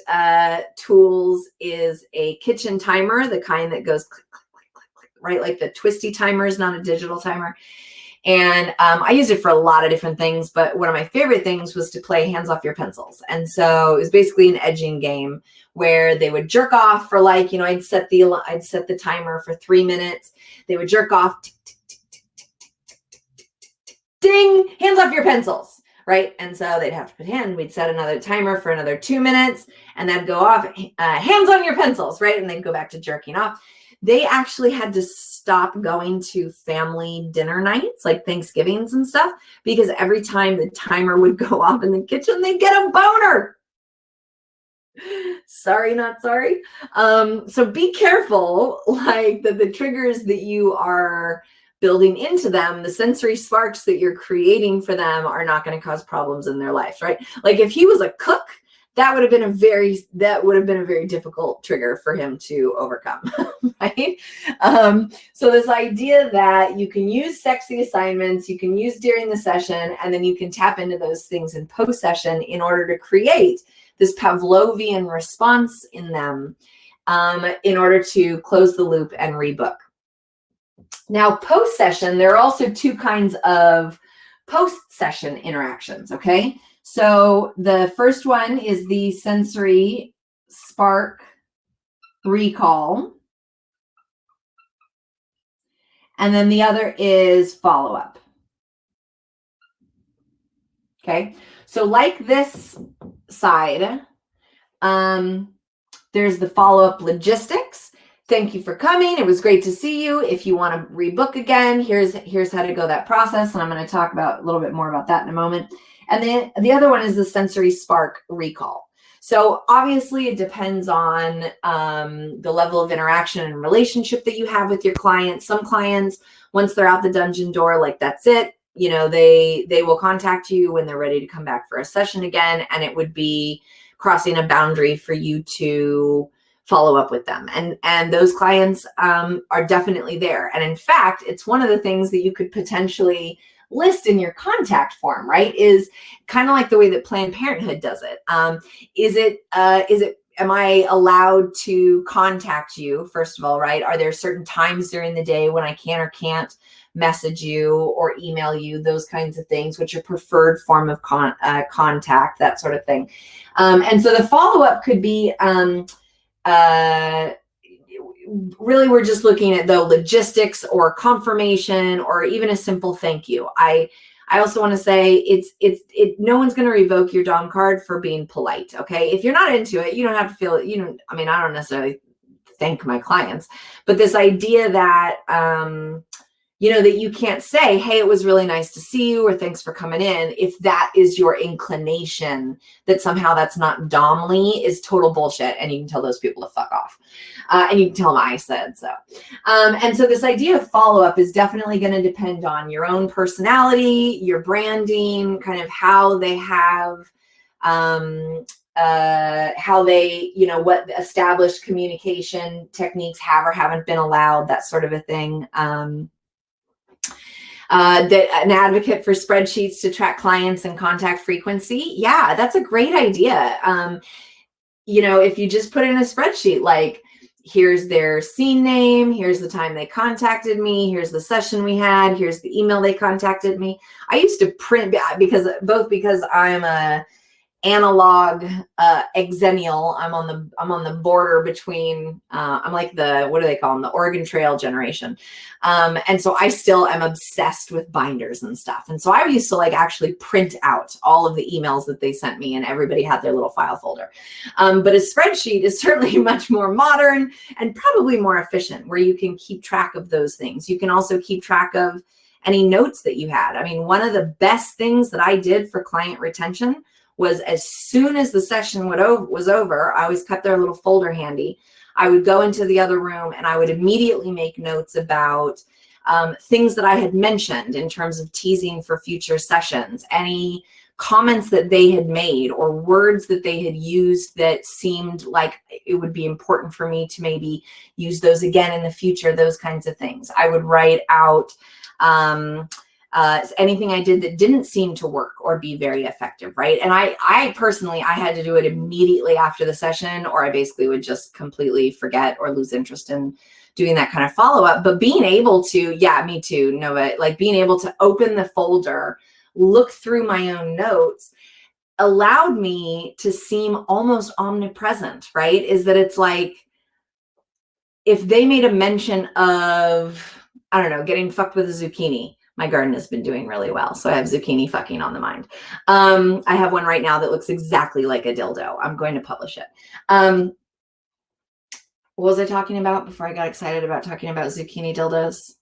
tools is a kitchen timer, the kind that goes click, click, click, click, click, right? Like the twisty timer is not a digital timer. And I use it for a lot of different things, but one of my favorite things was to play hands off your pencils. And so it was basically an edging game where they would jerk off for like, I'd set the timer for 3 minutes. They would jerk off, tick, tick, tick, tick, tick, tick, tick, tick, tick, tick, tick, ding, hands off your pencils, right? And so they'd have to put we'd set another timer for another 2 minutes and that'd go off, hands on your pencils, right? And they'd go back to jerking off. They actually had to stop going to family dinner nights, like Thanksgivings and stuff, because every time the timer would go off in the kitchen, they'd get a boner. Sorry, not sorry. So be careful, like the triggers that you are building into them, the sensory sparks that you're creating for them are not going to cause problems in their life, right? Like if he was a cook, that would have been a very difficult trigger for him to overcome, right? So this idea that you can use sexy assignments, you can use during the session, and then you can tap into those things in post-session in order to create this Pavlovian response in them in order to close the loop and rebook. Now, post-session, there are also two kinds of post-session interactions, okay? So the first one is the sensory spark recall. And then the other is follow-up. Okay, so like this side, there's the follow-up logistics. Thank you for coming. It was great to see you. If you want to rebook again, here's how to go that process. And I'm going to talk about a little bit more about that in a moment. And then the other one is the sensory spark recall. So obviously it depends on the level of interaction and relationship that you have with your clients. Some clients, once they're out the dungeon door, like that's it. they will contact you when they're ready to come back for a session again, and it would be crossing a boundary for you to follow up with them. And those clients are definitely there. And in fact, it's one of the things that you could potentially list in your contact form, right? Is kind of like the way that Planned Parenthood does it. Am I allowed to contact you, first of all, right? Are there certain times during the day when I can or can't message you or email you, those kinds of things, which are preferred form of contact, that sort of thing. And so the follow-up could be, really, we're just looking at the logistics or confirmation or even a simple thank you. I also want to say no one's going to revoke your DOM card for being polite. Okay. If you're not into it, you don't have to feel it. I don't necessarily thank my clients, but this idea that, that you can't say, hey, it was really nice to see you, or thanks for coming in, if that is your inclination, that somehow that's not domly, is total bullshit. And you can tell those people to fuck off. And you can tell them I said so. And so this idea of follow-up is definitely going to depend on your own personality, your branding, kind of how they have, what established communication techniques have or haven't been allowed, that sort of a thing. That an advocate for spreadsheets to track clients and contact frequency. Yeah, that's a great idea. If you just put in a spreadsheet, like, here's their scene name, here's the time they contacted me, here's the session we had, here's the email they contacted me. I used to print, because I'm a analog exennial. I'm on the border between I'm like what do they call them, the Oregon Trail generation, and so I still am obsessed with binders and stuff. And so I used to actually print out all of the emails that they sent me, and everybody had their little file folder. But a spreadsheet is certainly much more modern and probably more efficient, where you can keep track of those things. You can also keep track of any notes that you had. One of the best things that I did for client retention was, as soon as the session was over, I always kept their little folder handy. I would go into the other room and I would immediately make notes about things that I had mentioned in terms of teasing for future sessions, any comments that they had made or words that they had used that seemed like it would be important for me to maybe use those again in the future, those kinds of things. I would write out anything I did that didn't seem to work or be very effective, right? And I personally, I had to do it immediately after the session, or I basically would just completely forget or lose interest in doing that kind of follow-up. But being able to, yeah, me too, Nova, being able to open the folder, look through my own notes, allowed me to seem almost omnipresent, right? Is that it's if they made a mention of, I don't know, getting fucked with a zucchini, my garden has been doing really well, so I have zucchini fucking on the mind. I have one right now that looks exactly like a dildo. I'm going to publish it. What was I talking about before I got excited about talking about zucchini dildos?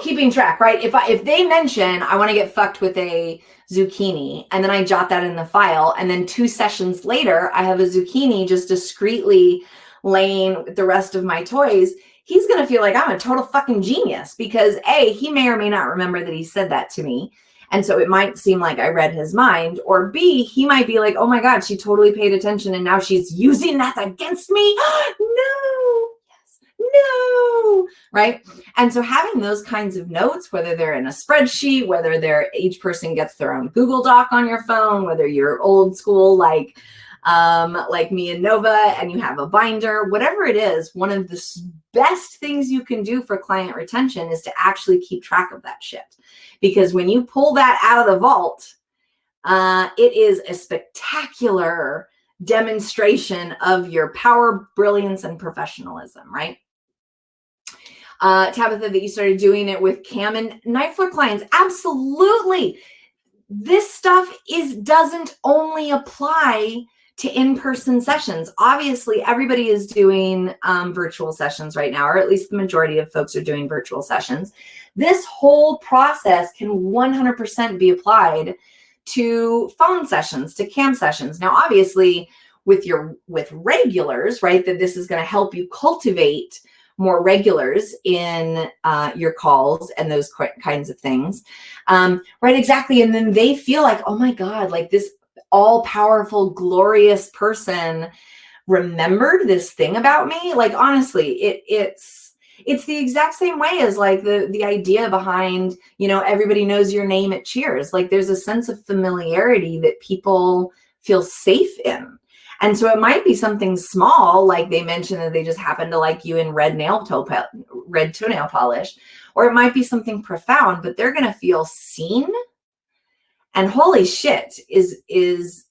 Keeping track, right? If they mention I want to get fucked with a zucchini, and then I jot that in the file, and then 2 sessions later I have a zucchini just discreetly laying with the rest of my toys, he's going to feel like I'm a total fucking genius, because A, he may or may not remember that he said that to me. And so it might seem like I read his mind, or B, he might be like, oh my God, she totally paid attention and now she's using that against me. No, yes, no, right? And so having those kinds of notes, whether they're in a spreadsheet, whether each person gets their own Google Doc on your phone, whether you're old school, like me and Nova, and you have a binder, whatever it is, one of the best things you can do for client retention is to actually keep track of that shit. Because when you pull that out of the vault, it is a spectacular demonstration of your power, brilliance, and professionalism, right? Tabitha, that you started doing it with cam and night floor clients. Absolutely. This stuff doesn't only apply to in-person sessions. Obviously, everybody is doing virtual sessions right now, or at least the majority of folks are doing virtual sessions. This whole process can 100% be applied to phone sessions, to cam sessions. Now, obviously, with regulars, right, that this is going to help you cultivate more regulars in your calls and those kinds of things. Right, exactly. And then they feel like, oh my God, like this all-powerful, glorious person remembered this thing about me. Like, honestly, it's the exact same way as like the idea behind, everybody knows your name at Cheers. Like, there's a sense of familiarity that people feel safe in. And so it might be something small, like they mentioned that they just happen to like you in red toenail polish, or it might be something profound, but they're going to feel seen. And holy shit, is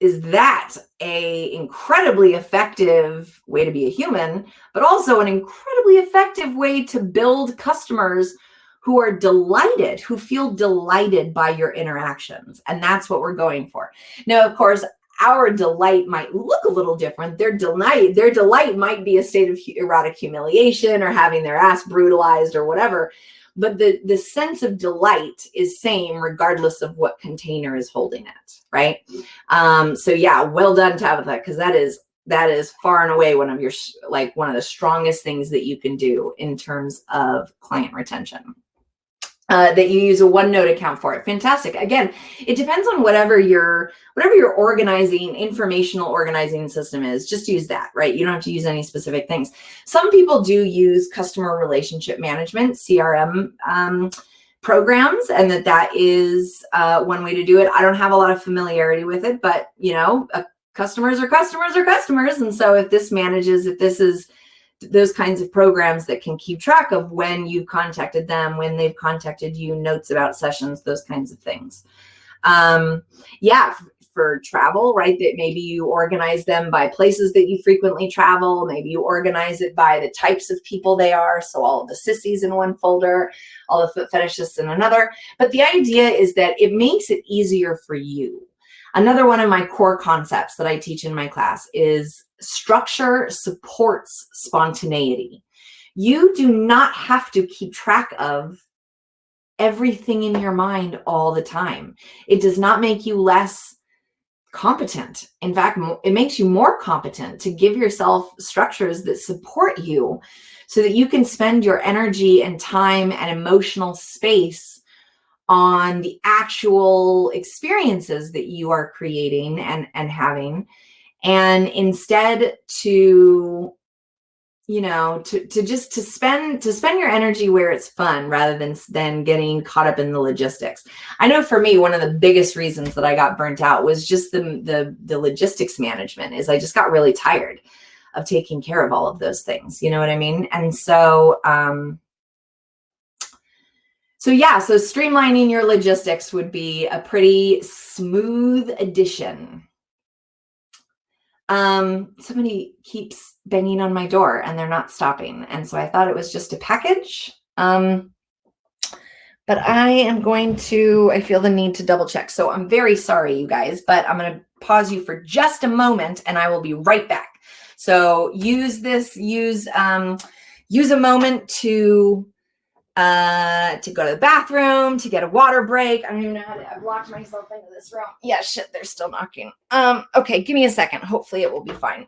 that a incredibly effective way to be a human, but also an incredibly effective way to build customers who are delighted, who feel delighted by your interactions. And that's what we're going for. Now, of course, our delight might look a little different. Their delight might be a state of erotic humiliation or having their ass brutalized or whatever. But the sense of delight is same regardless of what container is holding it, right? So yeah, well done, Tabitha, because that is far and away one of the strongest things that you can do in terms of client retention. That you use a OneNote account for it. Fantastic. Again, it depends on whatever your informational organizing system is. Just use that, right? You don't have to use any specific things. Some people do use customer relationship management, CRM programs, and that is one way to do it. I don't have a lot of familiarity with it, but customers are customers. And so if this is those kinds of programs that can keep track of when you contacted them, when they've contacted you, notes about sessions, those kinds of things. For travel, right? That maybe you organize them by places that you frequently travel. Maybe you organize it by the types of people they are. So all of the sissies in one folder, all the foot fetishists in another. But the idea is that it makes it easier for you. Another one of my core concepts that I teach in my class is structure supports spontaneity. You do not have to keep track of everything in your mind all the time. It does not make you less competent. In fact, it makes you more competent to give yourself structures that support you so that you can spend your energy and time and emotional space on the actual experiences that you are creating and having, and instead to spend your energy where it's fun rather than getting caught up in the logistics. I know for me, one of the biggest reasons that I got burnt out was just the logistics management. Is I just got really tired of taking care of all of those things. You know what I mean? And so so streamlining your logistics would be a pretty smooth addition. Somebody keeps banging on my door and they're not stopping. And so I thought it was just a package. But I feel the need to double check. So I'm very sorry, you guys, but I'm going to pause you for just a moment and I will be right back. So use a moment to go to the bathroom, to get a water break. I don't even know how to, I've locked myself into this room. Yeah, shit, they're still knocking. Okay, give me a second. Hopefully it will be fine.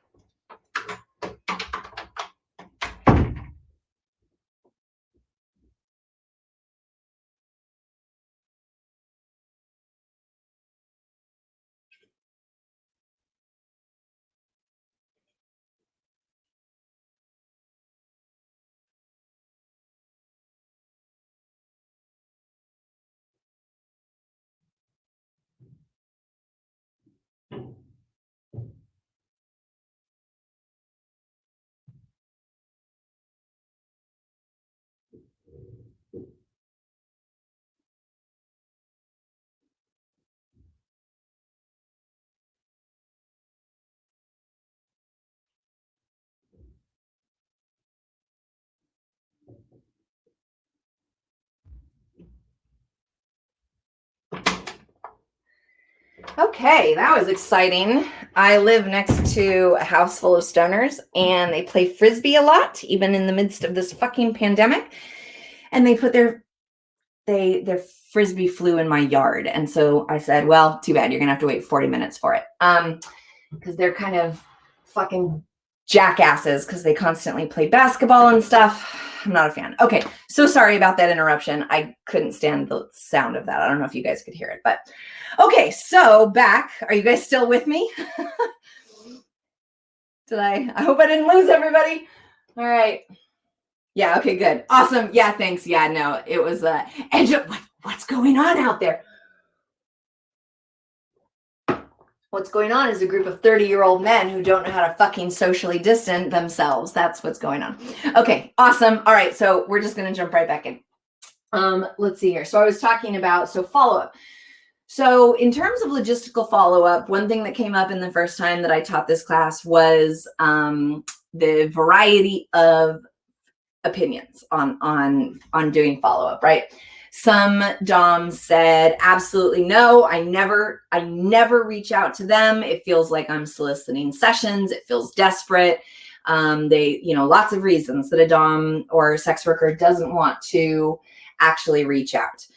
Okay, that was exciting. I live next to a house full of stoners and they play Frisbee a lot, even in the midst of this fucking pandemic. And they put their Frisbee flew in my yard. And so I said, well, too bad. You're going to have to wait 40 minutes for it. Because they're kind of fucking jackasses because they constantly play basketball and stuff. I'm not a fan. Okay, so sorry about that interruption. I couldn't stand the sound of that. I don't know if you guys could hear it, but okay, so back. Are you guys still with me? I hope I didn't lose everybody. All right. Yeah, okay, good. Awesome. Yeah, thanks. Yeah, no, it was what's going on out there? What's going on is a group of 30-year-old men who don't know how to fucking socially distance themselves. That's what's going on. Okay, awesome. All right, so we're just going to jump right back in. Let's see here. So I was talking about, follow-up. So in terms of logistical follow-up, one thing that came up in the first time that I taught this class was the variety of opinions on doing follow-up, right? Some DOMs said, absolutely no, I never reach out to them. It feels like I'm soliciting sessions. It feels desperate. Lots of reasons that a DOM or a sex worker doesn't want to actually reach out.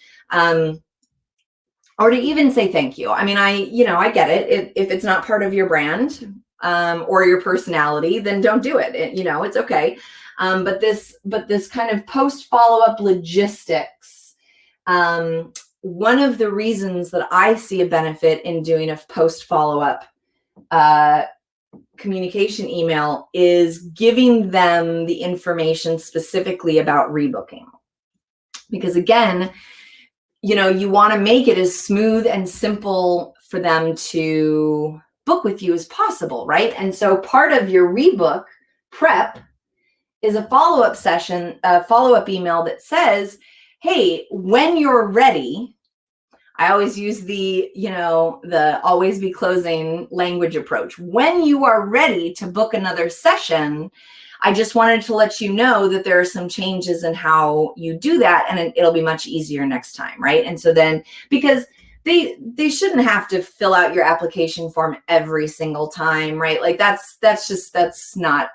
Or to even say thank you. I mean, I get it. If it's not part of your brand or your personality, then don't do it. It's okay. But this kind of post follow-up logistics, one of the reasons that I see a benefit in doing a post follow-up communication email is giving them the information specifically about rebooking. Because again, you want to make it as smooth and simple for them to book with you as possible, right? And so part of your rebook prep is a follow-up session, a follow-up email that says, hey, when you're ready, I always use the always be closing language approach. When you are ready to book another session, I just wanted to let you know that there are some changes in how you do that, and it'll be much easier next time, right? And so then, because they shouldn't have to fill out your application form every single time, right? Like that's not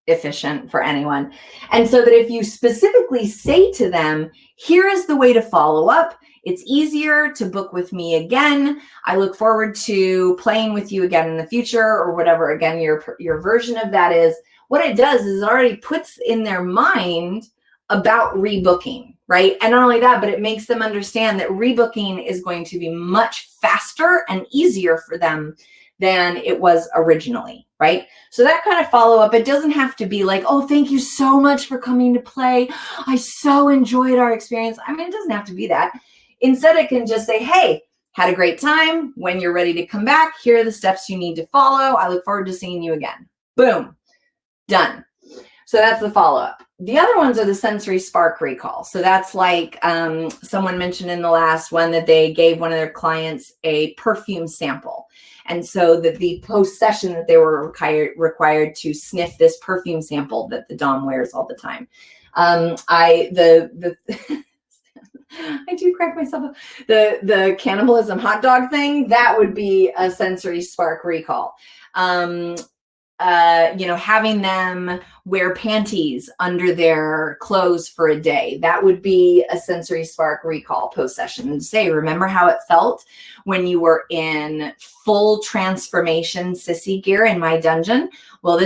efficient for anyone. And so that if you specifically say to them, here is the way to follow up, it's easier to book with me again. I look forward to playing with you again in the future, or whatever, again, your version of that is, what it does is it already puts in their mind about rebooking, right? And not only that, but it makes them understand that rebooking is going to be much faster and easier for them than it was originally, right? So that kind of follow-up, it doesn't have to be like, oh, thank you so much for coming to play. I so enjoyed our experience. I mean, it doesn't have to be that. Instead, it can just say, hey, had a great time. When you're ready to come back, here are the steps you need to follow. I look forward to seeing you again. Boom, done. So that's the follow-up. The other ones are the sensory spark recall. So that's like someone mentioned in the last one that they gave one of their clients a perfume sample. And so that the post-session that they were required to sniff this perfume sample that the DOM wears all the time. I do crack myself up. The cannibalism hot dog thing, that would be a sensory spark recall. Having them wear panties under their clothes for a day, that would be a sensory spark recall post session. And say, remember how it felt when you were in full transformation sissy gear in my dungeon? Well,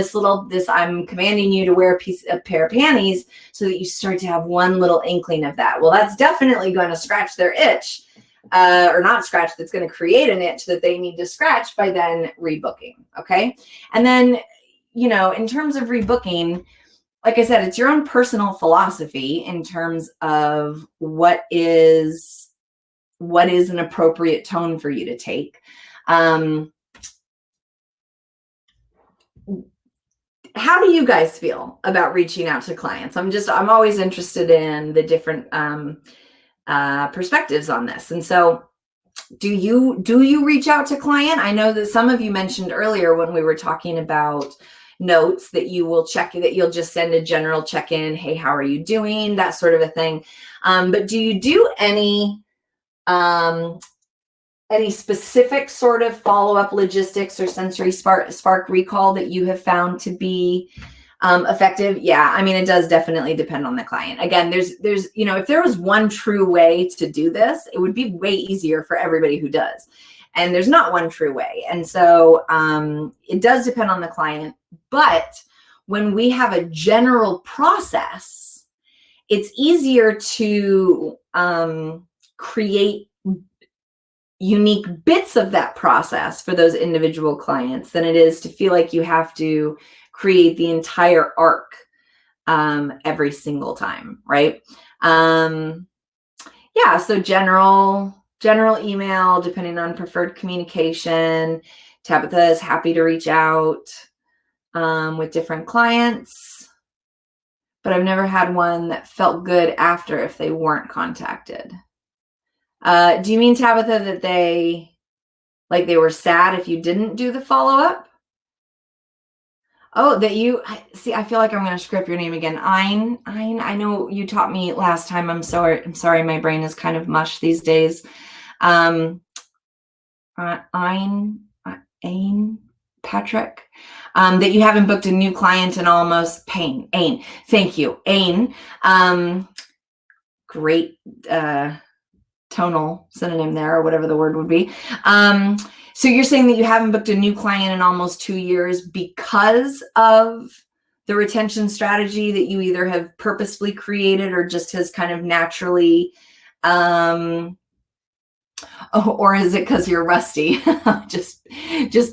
I'm commanding you to wear a pair of panties so that you start to have one little inkling of that. Well, that's definitely going to scratch their itch. Or not scratch, that's going to create an itch that they need to scratch by then rebooking. Okay. And then, in terms of rebooking, like I said, it's your own personal philosophy in terms of what is an appropriate tone for you to take. How do you guys feel about reaching out to clients? I'm always interested in the different, perspectives on this. And so do you reach out to client? I know that some of you mentioned earlier when we were talking about notes that you'll just send a general check-in. Hey, how are you doing? That sort of a thing. But do you do any specific sort of follow-up logistics or sensory spark recall that you have found to be effective? Yeah, I mean, it does definitely depend on the client. Again, there's if there was one true way to do this, it would be way easier for everybody who does. And there's not one true way. And so it does depend on the client. But when we have a general process, it's easier to create unique bits of that process for those individual clients than it is to feel like you have to create the entire arc every single time, right? Yeah, so general email, depending on preferred communication. Tabitha is happy to reach out with different clients, but I've never had one that felt good after if they weren't contacted. Do you mean, Tabitha, that they were sad if you didn't do the follow-up? Oh, that you see, I feel like I'm going to screw up your name again. Ein, I know you taught me last time. I'm sorry. My brain is kind of mush these days. Ein, Patrick, that you haven't booked a new client in almost Ain. Thank you. Ain. Great, tonal synonym there, or whatever the word would be. So you're saying that you haven't booked a new client in almost 2 years because of the retention strategy that you either have purposefully created or just has kind of naturally, or is it because you're rusty, just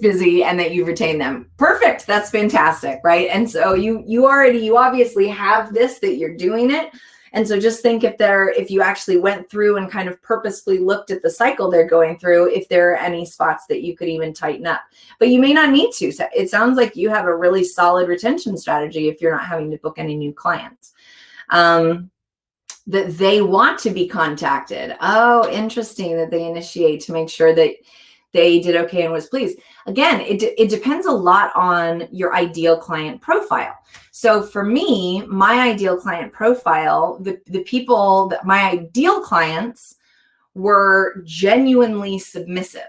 busy, and that you've retained them? Perfect. That's fantastic, right? And so you obviously have this, that you're doing it. And so just think if you actually went through and kind of purposefully looked at the cycle they're going through, if there are any spots that you could even tighten up. But you may not need to. So it sounds like you have a really solid retention strategy if you're not having to book any new clients. That they want to be contacted. Oh, interesting, that they initiate to make sure that they did okay and was pleased. Again, it depends a lot on your ideal client profile. So for me, my ideal client profile, the people that my ideal clients were genuinely submissive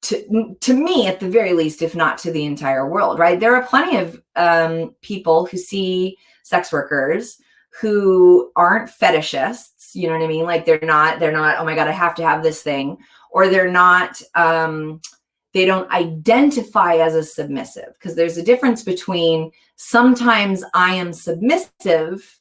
to me, at the very least, if not to the entire world, right? There are plenty of people who see sex workers who aren't fetishists, you know what I mean? Like they're not, oh my God, I have to have this thing. Or they're not, they don't identify as a submissive, because there's a difference between sometimes I am submissive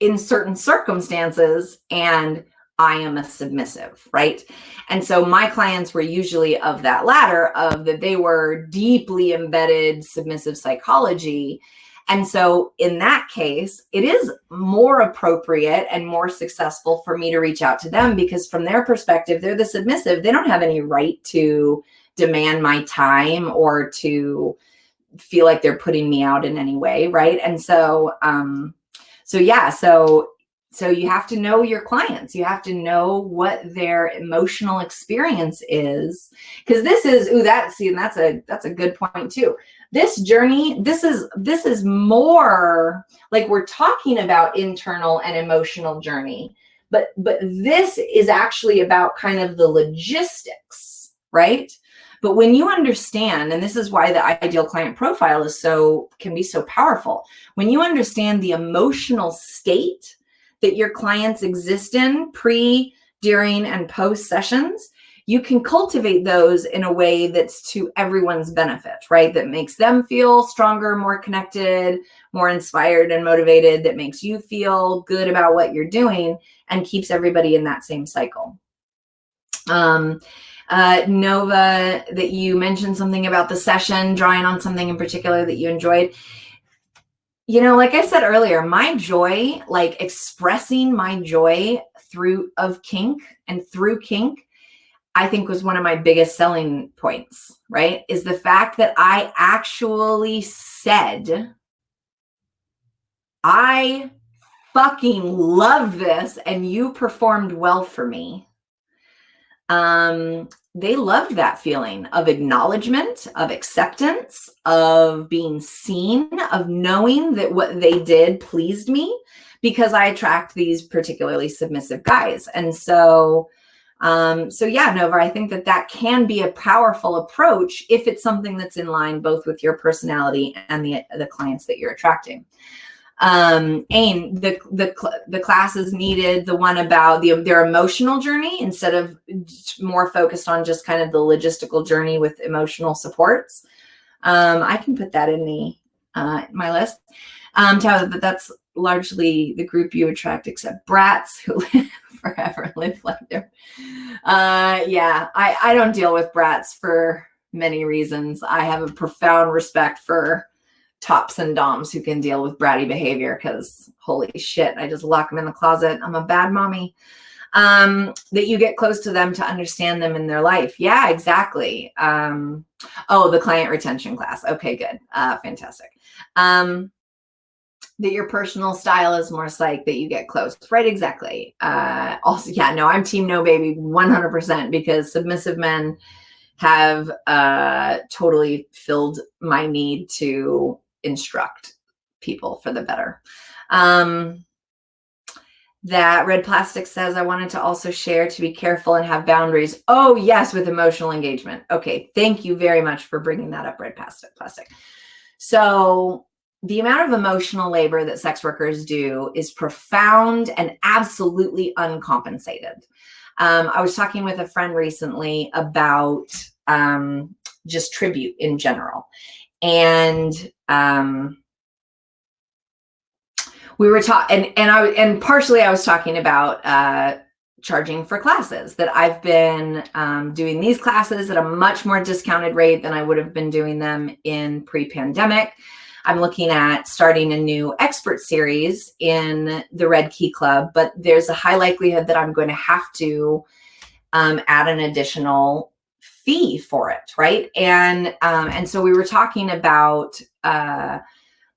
in certain circumstances and I am a submissive, right? And so my clients were usually of that latter, of that they were deeply embedded submissive psychology. And so in that case, it is more appropriate and more successful for me to reach out to them, because from their perspective, they're the submissive. They don't have any right to demand my time or to feel like they're putting me out in any way, right? And so, so you have to know your clients. You have to know what their emotional experience is, because this is, and that's a good point too. This journey, this is more like we're talking about internal and emotional journey, but this is actually about kind of the logistics, right? But when you understand, and this is why the ideal client profile can be so powerful, when you understand the emotional state that your clients exist in pre, during, and post sessions, you can cultivate those in a way that's to everyone's benefit, right? That makes them feel stronger, more connected, more inspired and motivated, that makes you feel good about what you're doing and keeps everybody in that same cycle. Nova, that you mentioned something about the session, drawing on something in particular that you enjoyed. You know, like I said earlier, my joy, like expressing my joy through kink, I think was one of my biggest selling points, right? Is the fact that I actually said, I fucking love this and you performed well for me. They loved that feeling of acknowledgement, of acceptance, of being seen, of knowing that what they did pleased me, because I attract these particularly submissive guys. And so yeah, Nova, I think that can be a powerful approach if it's something that's in line both with your personality and the clients that you're attracting. Ain, the classes needed the one about their emotional journey instead of more focused on just kind of the logistical journey with emotional supports. I can put that in my list. But that's largely the group you attract, except brats who live like they're. Yeah, I don't deal with brats for many reasons. I have a profound respect for tops and doms who can deal with bratty behavior, because holy shit, I just lock them in the closet. I'm a bad mommy. That you get close to them to understand them in their life. Yeah, exactly. Oh, the client retention class. Okay, good. Fantastic. That your personal style is more psych, that you get close. Right, exactly. Also, yeah, no, I'm team no baby 100%, because submissive men have totally filled my need to instruct people for the better. That Red Plastic says, I wanted to also share to be careful and have boundaries. Oh, yes, with emotional engagement. Okay, thank you very much for bringing that up, Red Plastic. So the amount of emotional labor that sex workers do is profound and absolutely uncompensated. I was talking with a friend recently about just tribute in general. And we were talking, and partially I was talking about charging for classes, that I've been doing these classes at a much more discounted rate than I would have been doing them in pre-pandemic. I'm looking at starting a new expert series in the Red Key Club, but there's a high likelihood that I'm going to have to add an additional fee for it, right? And so we were talking about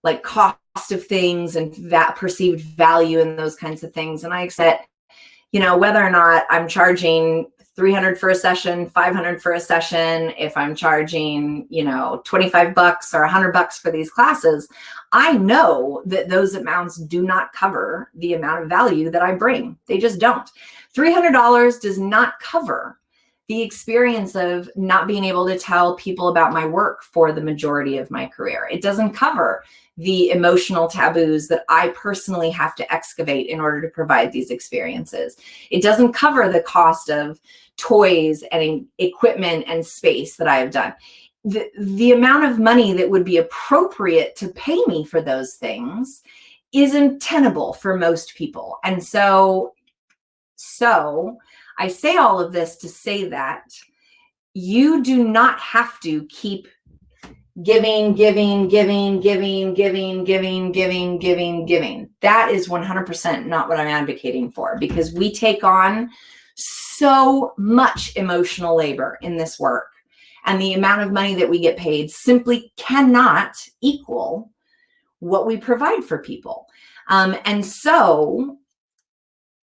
like cost of things and that perceived value and those kinds of things. And I said, whether or not I'm charging $300 for a session, $500 for a session, if I'm charging, $25 or $100 for these classes, I know that those amounts do not cover the amount of value that I bring. They just don't. $300 does not cover the experience of not being able to tell people about my work for the majority of my career. It doesn't cover the emotional taboos that I personally have to excavate in order to provide these experiences. It doesn't cover the cost of toys and equipment and space that I have done. The amount of money that would be appropriate to pay me for those things is untenable for most people. And so I say all of this to say that you do not have to keep giving. That is 100% not what I'm advocating for, because we take on so much emotional labor in this work, and the amount of money that we get paid simply cannot equal what we provide for people. And so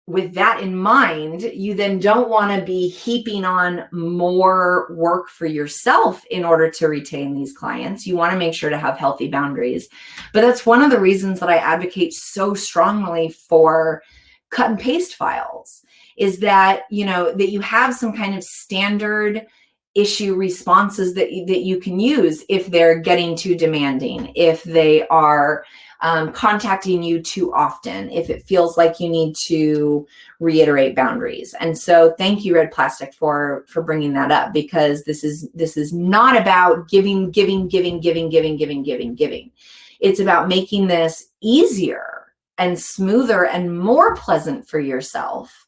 with that in mind, you then don't want to be heaping on more work for yourself in order to retain these clients. You want to make sure to have healthy boundaries. But that's one of the reasons that I advocate so strongly for cut and paste files, is that, that you have some kind of standard issue responses that you can use if they're getting too demanding, if they are contacting you too often, if it feels like you need to reiterate boundaries. And so thank you, Red Plastic, for bringing that up, because this is not about giving. It's about making this easier and smoother and more pleasant for yourself,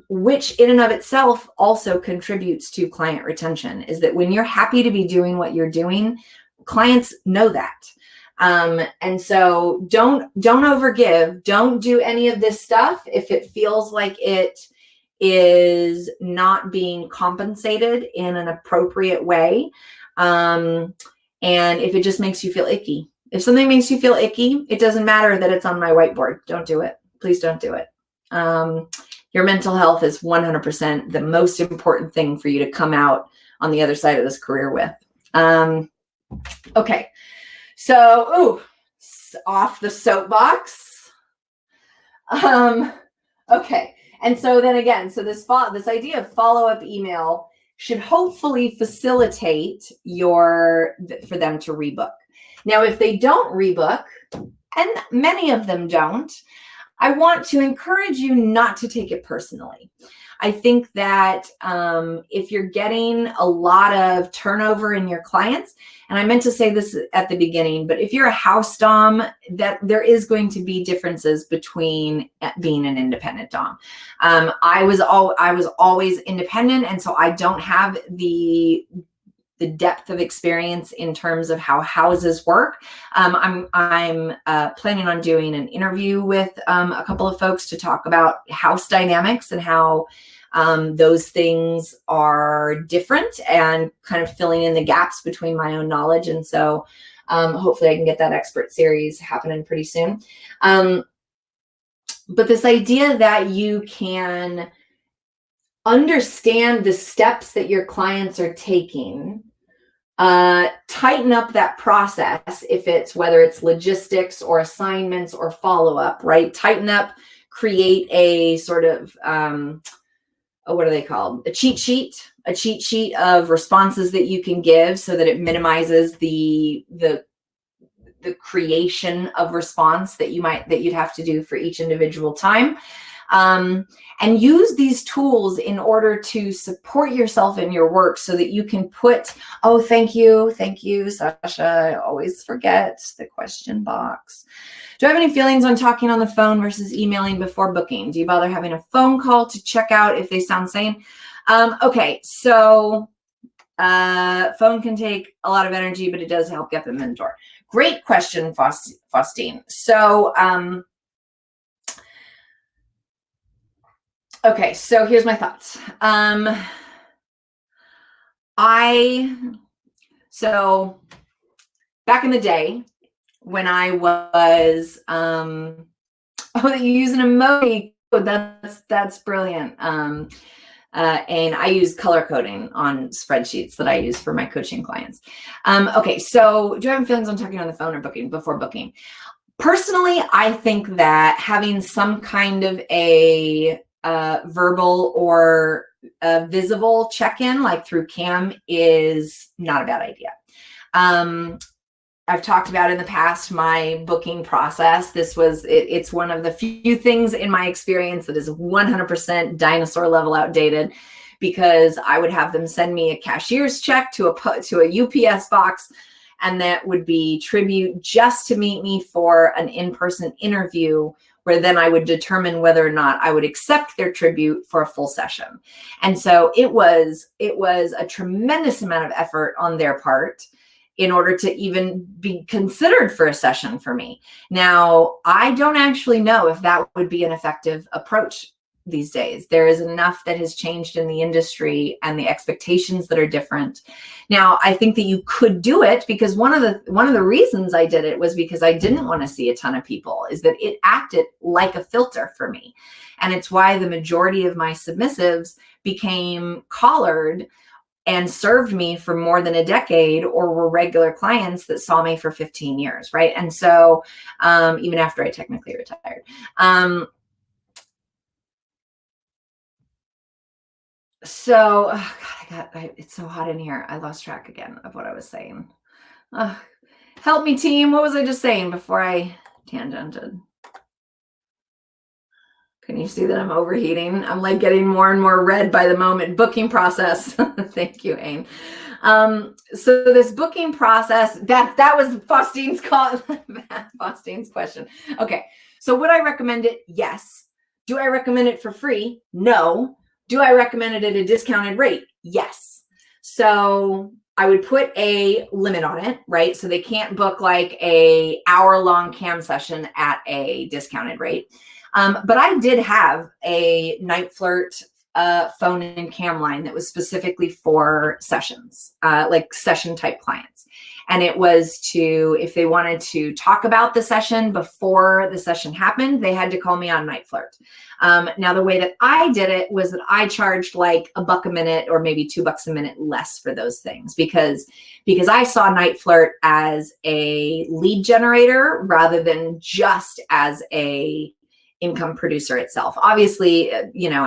which in and of itself also contributes to client retention. Is that when you're happy to be doing what you're doing, clients know that. And so don't overgive. Don't do any of this stuff if it feels like it is not being compensated in an appropriate way. And if it just makes you feel icky. If something makes you feel icky, it doesn't matter that it's on my whiteboard. Don't do it. Please don't do it. Your mental health is 100% the most important thing for you to come out on the other side of this career with. Okay. So, off the soapbox. Okay. And so then again, so this idea of follow-up email should hopefully facilitate for them to rebook. Now, if they don't rebook, and many of them don't, I want to encourage you not to take it personally. I think that if you're getting a lot of turnover in your clients, and I meant to say this at the beginning, but if you're a house dom, that there is going to be differences between being an independent dom. I was always independent, and so I don't have the depth of experience in terms of how houses work. I'm planning on doing an interview with a couple of folks to talk about house dynamics and how those things are different, and kind of filling in the gaps between my own knowledge. And so hopefully I can get that expert series happening pretty soon. But this idea that you can understand the steps that your clients are taking, tighten up that process, whether it's logistics or assignments or follow-up, right? Tighten up, create a sort of, what are they called? A cheat sheet of responses that you can give so that it minimizes the creation of response that you'd have to do for each individual time. And use these tools in order to support yourself in your work so that you can put, oh, thank you, Sasha. I always forget the question box. Do I have any feelings on talking on the phone versus emailing before booking? Do you bother having a phone call to check out if they sound sane? Okay, so phone can take a lot of energy, but it does help get them in the door. Great question, Faustine. So, okay, so here's my thoughts. So back in the day when I was, oh, that you use an emoji. Oh, that's brilliant. And I use color coding on spreadsheets that I use for my coaching clients. Okay, so do you have feelings on talking on the phone or before booking? Personally, I think that having some kind of a verbal or a visible check-in, like through CAM, is not a bad idea. I've talked about in the past my booking process. It's one of the few things in my experience that is 100% dinosaur level outdated, because I would have them send me a cashier's check to a UPS box, and that would be tribute just to meet me for an in-person interview, where then I would determine whether or not I would accept their tribute for a full session. And so it was a tremendous amount of effort on their part in order to even be considered for a session for me. Now, I don't actually know if that would be an effective approach these days. There is enough that has changed in the industry and the expectations that are different. Now, I think that you could do it, because one of the reasons I did it was because I didn't want to see a ton of people, is that it acted like a filter for me. And it's why the majority of my submissives became collared and served me for more than a decade, or were regular clients that saw me for 15 years, right? And so even after I technically retired. So, oh God, it's so hot in here. I lost track again of what I was saying. Help me, team. What was I just saying before I tangented? Can you see that I'm overheating? I'm like getting more and more red by the moment. Booking process. Thank you, Ain. So this booking process, that was Faustine's question. Okay. So would I recommend it? Yes. Do I recommend it for free? No. Do I recommend it at a discounted rate? Yes. So I would put a limit on it, right? So they can't book like a hour-long CAM session at a discounted rate. But I did have a Night Flirt phone and CAM line that was specifically for sessions, like session type clients. And it was if they wanted to talk about the session before the session happened, they had to call me on Night Flirt. Now, the way that I did it was that I charged like $1 a minute or maybe $2 a minute less for those things, because I saw Night Flirt as a lead generator rather than just as a income producer itself. Obviously,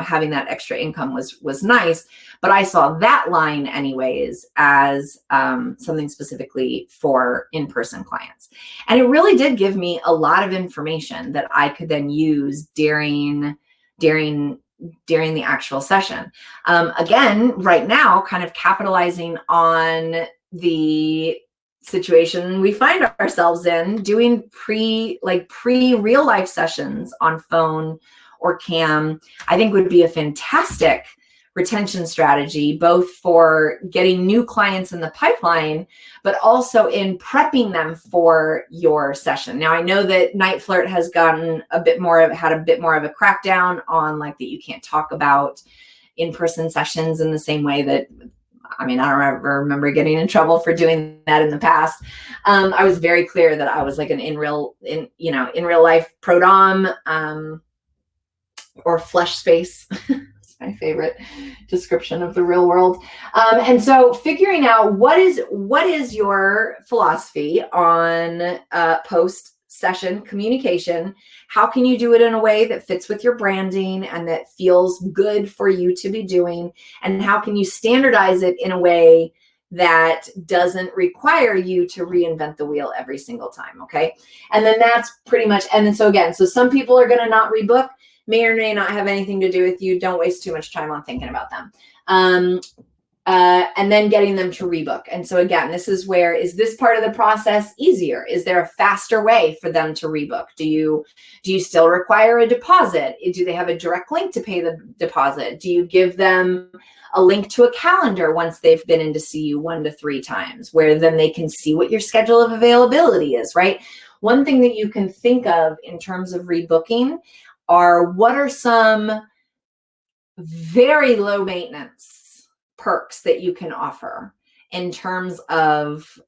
having that extra income was nice, but I saw that line anyways as something specifically for in-person clients. And it really did give me a lot of information that I could then use during during the actual session. Again, right now, kind of capitalizing on the situation we find ourselves in, doing pre real life sessions on phone or cam, I think would be a fantastic retention strategy, both for getting new clients in the pipeline, but also in prepping them for your session. Now, I know that Night Flirt has gotten had a bit more of a crackdown on like that you can't talk about in-person sessions in the same way that, I mean, I don't ever remember getting in trouble for doing that in the past. I was very clear that I was like an in real life pro-dom or flesh space. My favorite description of the real world. And so figuring out what is your philosophy on post-session communication. How can you do it in a way that fits with your branding and that feels good for you to be doing? And how can you standardize it in a way that doesn't require you to reinvent the wheel every single time, okay? And then that's pretty much, and then so again, so some people are gonna not rebook, may or may not have anything to do with you. Don't waste too much time on thinking about them. And then getting them to rebook. And so again, this is where, is this part of the process easier? Is there a faster way for them to rebook? Do you still require a deposit? Do they have a direct link to pay the deposit? Do you give them a link to a calendar once they've been in to see you 1 to 3 times, where then they can see what your schedule of availability is, right? One thing that you can think of in terms of rebooking are what are some very low maintenance perks that you can offer in terms of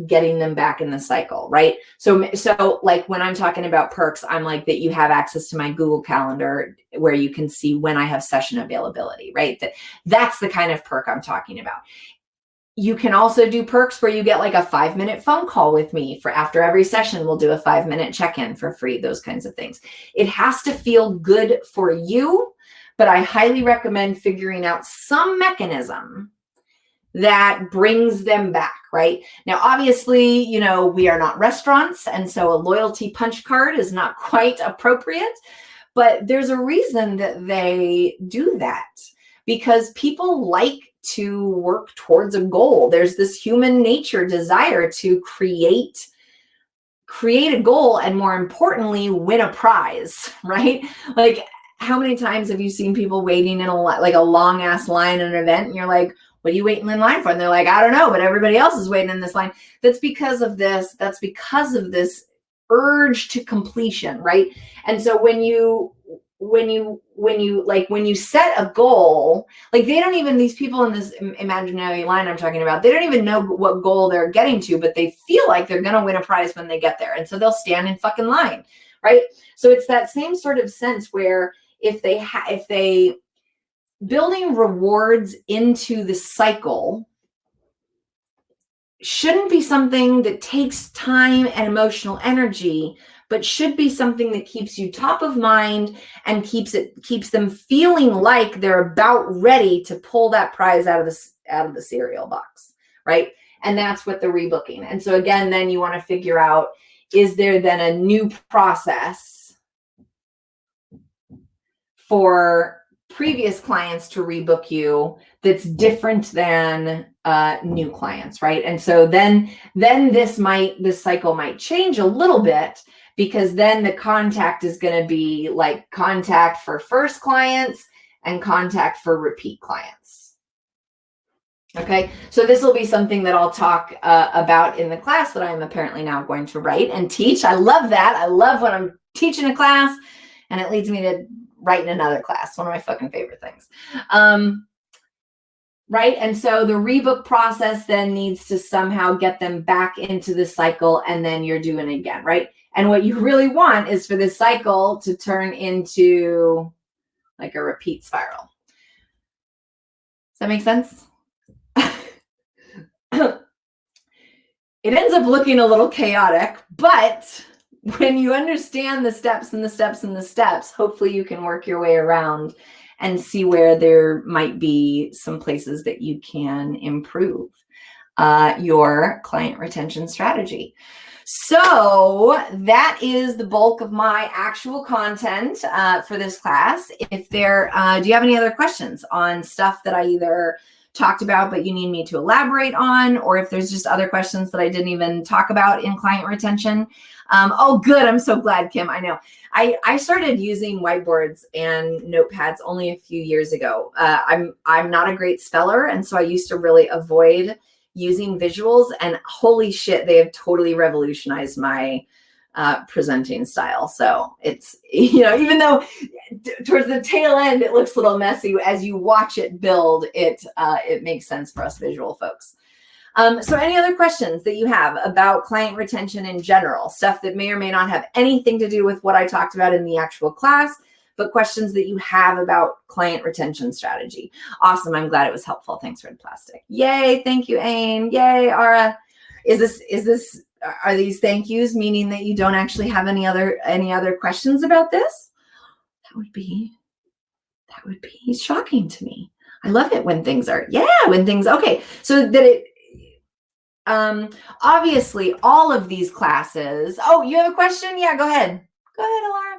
getting them back in the cycle, right? So like when I'm talking about perks, I'm like that you have access to my Google Calendar where you can see when I have session availability, right? That's the kind of perk I'm talking about. You can also do perks where you get like a 5-minute phone call with me for after every session. We'll do a 5-minute check-in for free, those kinds of things. It has to feel good for you, but I highly recommend figuring out some mechanism that brings them back, right? Now, obviously, we are not restaurants, and so a loyalty punch card is not quite appropriate, but there's a reason that they do that, because people like to work towards a goal. There's this human nature desire to create a goal, and more importantly, win a prize, right? Like, how many times have you seen people waiting in a long ass line at an event, and you're like, what are you waiting in line for? And they're like, I don't know, but everybody else is waiting in this line. That's because of this urge to completion, right? And so when you set a goal, like these people in this imaginary line I'm talking about, they don't even know what goal they're getting to, but they feel like they're going to win a prize when they get there. And so they'll stand in fucking line, right? So it's that same sort of sense where if they building rewards into the cycle shouldn't be something that takes time and emotional energy, but should be something that keeps you top of mind and keeps them feeling like they're about ready to pull that prize out of the cereal box, right? And that's what the rebooking. And so again, then you want to figure out, is there then a new process for previous clients to rebook you that's different than new clients, right? And so then this cycle might change a little bit, because then the contact is going to be like contact for first clients and contact for repeat clients. Okay, so this will be something that I'll talk about in the class that I'm apparently now going to write and teach. I love that. I love when I'm teaching a class and it leads me to write in another class. One of my fucking favorite things. Right? And so the rebook process then needs to somehow get them back into the cycle, and then you're doing it again, right? And what you really want is for this cycle to turn into like a repeat spiral. Does that make sense? It ends up looking a little chaotic, but when you understand the steps and the steps and the steps, hopefully you can work your way around and see where there might be some places that you can improve your client retention strategy. So that is the bulk of my actual content for this class. If there, do you have any other questions on stuff that I either talked about but you need me to elaborate on, or if there's just other questions that I didn't even talk about in client retention? Oh, good. I'm so glad, Kim. I know. I started using whiteboards and notepads only a few years ago. I'm not a great speller, and so I used to really avoid using visuals, and holy shit, they have totally revolutionized my presenting style. So it's, even though towards the tail end it looks a little messy, as you watch it build, it makes sense for us visual folks. So any other questions that you have about client retention in general, stuff that may or may not have anything to do with what I talked about in the actual class, but questions that you have about client retention strategy? Awesome. I'm glad it was helpful. Thanks, Red Plastic. Yay. Thank you, Ain. Yay, Ara. Are these thank yous meaning that you don't actually have any other questions about this? That would be shocking to me. I love it when things are, okay. So that it, obviously all of these classes. Oh, you have a question? Yeah, go ahead. Go ahead, Alara.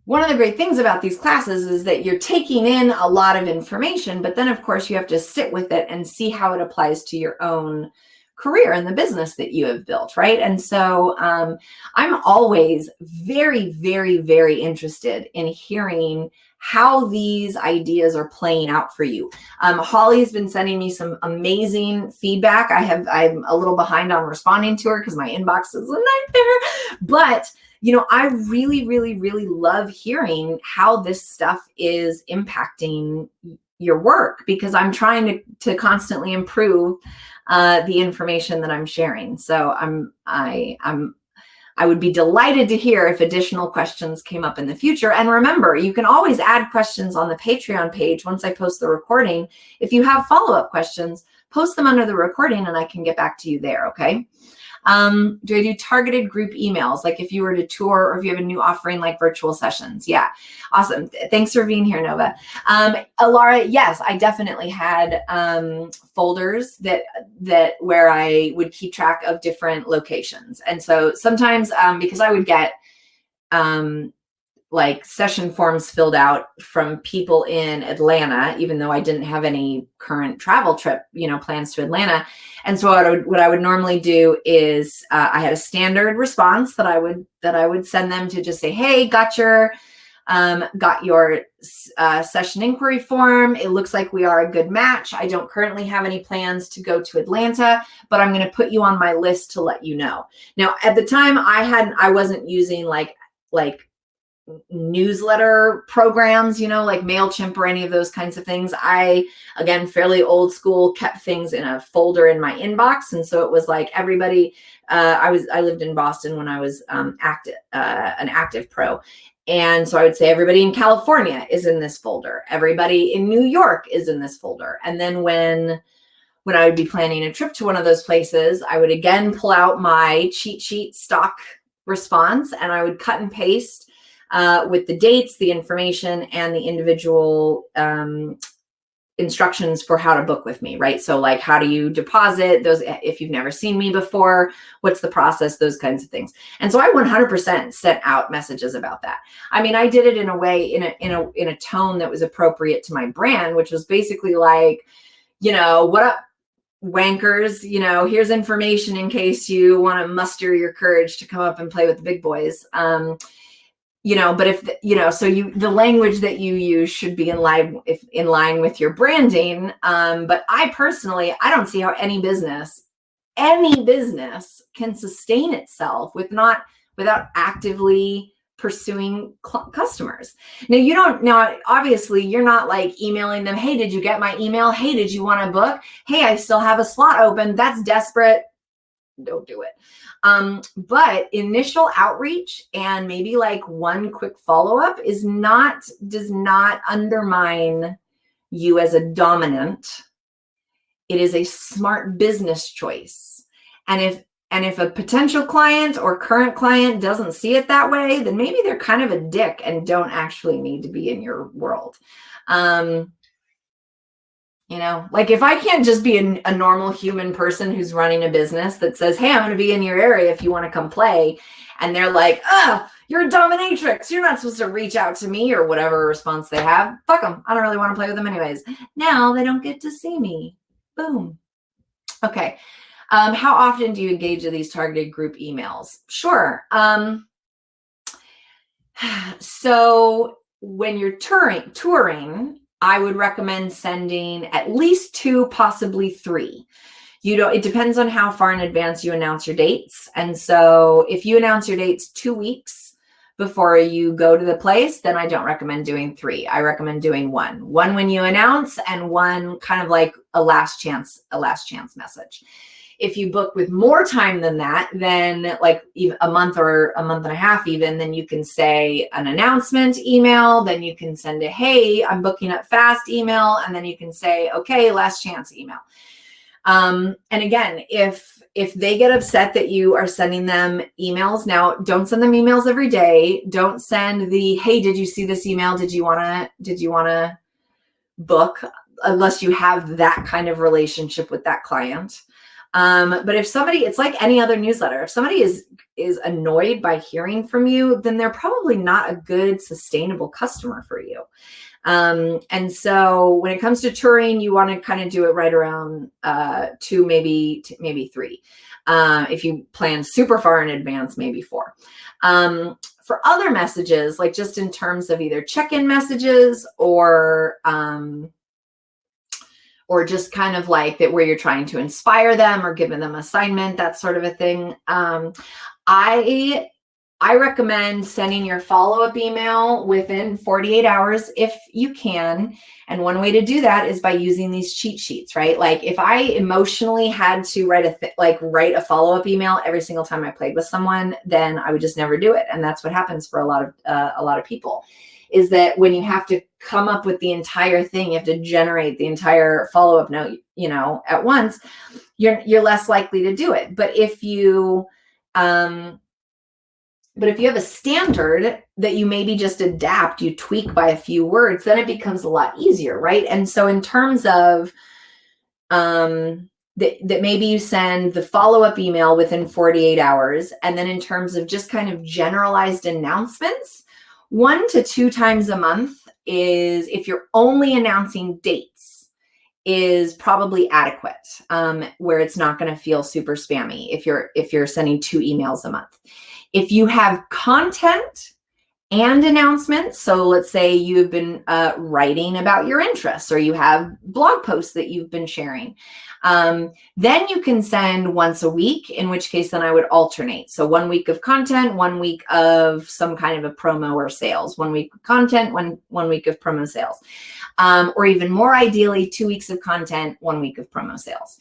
One of the great things about these classes is that you're taking in a lot of information, but then of course you have to sit with it and see how it applies to your own career and the business that you have built, right? And so I'm always very, very, very interested in hearing how these ideas are playing out for you. Holly's been sending me some amazing feedback. I'm a little behind on responding to her because my inbox is a nightmare, but I really, really, really love hearing how this stuff is impacting your work, because I'm trying to constantly improve the information that I'm sharing. So I would be delighted to hear if additional questions came up in the future. And remember, you can always add questions on the Patreon page once I post the recording. If you have follow-up questions, post them under the recording and I can get back to you there, okay? Do I do targeted group emails, like if you were to tour or if you have a new offering like virtual sessions? Yeah, awesome. Thanks for being here, Nova. Alara, yes, I definitely had folders that where I would keep track of different locations. And so sometimes because I would get like session forms filled out from people in Atlanta, even though I didn't have any current travel trip, plans to Atlanta. And so what I would normally do is I had a standard response that I would send them to just say, hey, got your session inquiry form. It looks like we are a good match. I don't currently have any plans to go to Atlanta, but I'm going to put you on my list to let you know. Now, at the time I wasn't using like newsletter programs, like MailChimp or any of those kinds of things. I, again, fairly old school, kept things in a folder in my inbox. And so it was like everybody, I lived in Boston when I was an active pro. And so I would say everybody in California is in this folder. Everybody in New York is in this folder. And then when I would be planning a trip to one of those places, I would again pull out my cheat sheet stock response and I would cut and paste with the dates, the information, and the individual instructions for how to book with me, right? So like, how do you deposit those? If you've never seen me before, what's the process? Those kinds of things. And so I 100% sent out messages about that. I mean, I did it in a way, in a tone that was appropriate to my brand, which was basically like, what up, wankers, here's information in case you want to muster your courage to come up and play with the big boys. But if, so the language that you use should be in line with your branding. But I don't see how any business can sustain itself without actively pursuing customers. Now, obviously you're not like emailing them, hey, did you get my email? Hey, did you want to book? Hey, I still have a slot open. That's desperate. Don't do it. But initial outreach and maybe like one quick follow-up does not undermine you as a dominant. It is a smart business choice. And if a potential client or current client doesn't see it that way, then maybe they're kind of a dick and don't actually need to be in your world. You know, like if I can't just be a normal human person who's running a business that says, hey, I'm going to be in your area if you want to come play. And they're like, you're a dominatrix. You're not supposed to reach out to me, or whatever response they have. Fuck them. I don't really want to play with them anyways. Now they don't get to see me. Boom. Okay. How often do you engage in these targeted group emails? Sure. So when you're touring, I would recommend sending at least 2, possibly 3. It depends on how far in advance you announce your dates. And so if you announce your dates 2 weeks before you go to the place, then I don't recommend doing 3. I recommend doing 1 when you announce, and 1 kind of like a last chance message. If you book with more time than that, then like even a month or a month and a half even, then you can say an announcement email, then you can send a, hey, I'm booking up fast email, and then you can say, okay, last chance email. And again, if they get upset that you are sending them emails, now don't send them emails every day. Don't send the, hey, did you see this email? Did you want to book? Unless you have that kind of relationship with that client. But if somebody, it's like any other newsletter, if somebody is annoyed by hearing from you, then they're probably not a good, sustainable customer for you. And so when it comes to touring, you want to kind of do it right around 2, maybe 3. If you plan super far in advance, maybe 4. For other messages, like just in terms of either check-in messages or just kind of like that where you're trying to inspire them or giving them assignment, that sort of a thing. I recommend sending your follow-up email within 48 hours if you can. And one way to do that is by using these cheat sheets, right? Like if I emotionally had to write a follow-up email every single time I played with someone, then I would just never do it. And that's what happens for a lot of people, is that when you have to come up with the entire thing, you have to generate the entire follow-up note, at once, you're less likely to do it. But if you have a standard that you maybe just adapt, you tweak by a few words, then it becomes a lot easier, right? And so in terms of that maybe you send the follow-up email within 48 hours, and then in terms of just kind of generalized announcements, 1 to 2 times a month is, if you're only announcing dates, is probably adequate, where it's not going to feel super spammy if you're sending 2 emails a month. If you have content and announcements, so let's say you've been writing about your interests, or you have blog posts that you've been sharing, then you can send once a week, in which case then I would alternate. So 1 week of content, 1 week of some kind of a promo or sales, 1 week of content, one week of promo sales, or even more ideally, 2 weeks of content, 1 week of promo sales.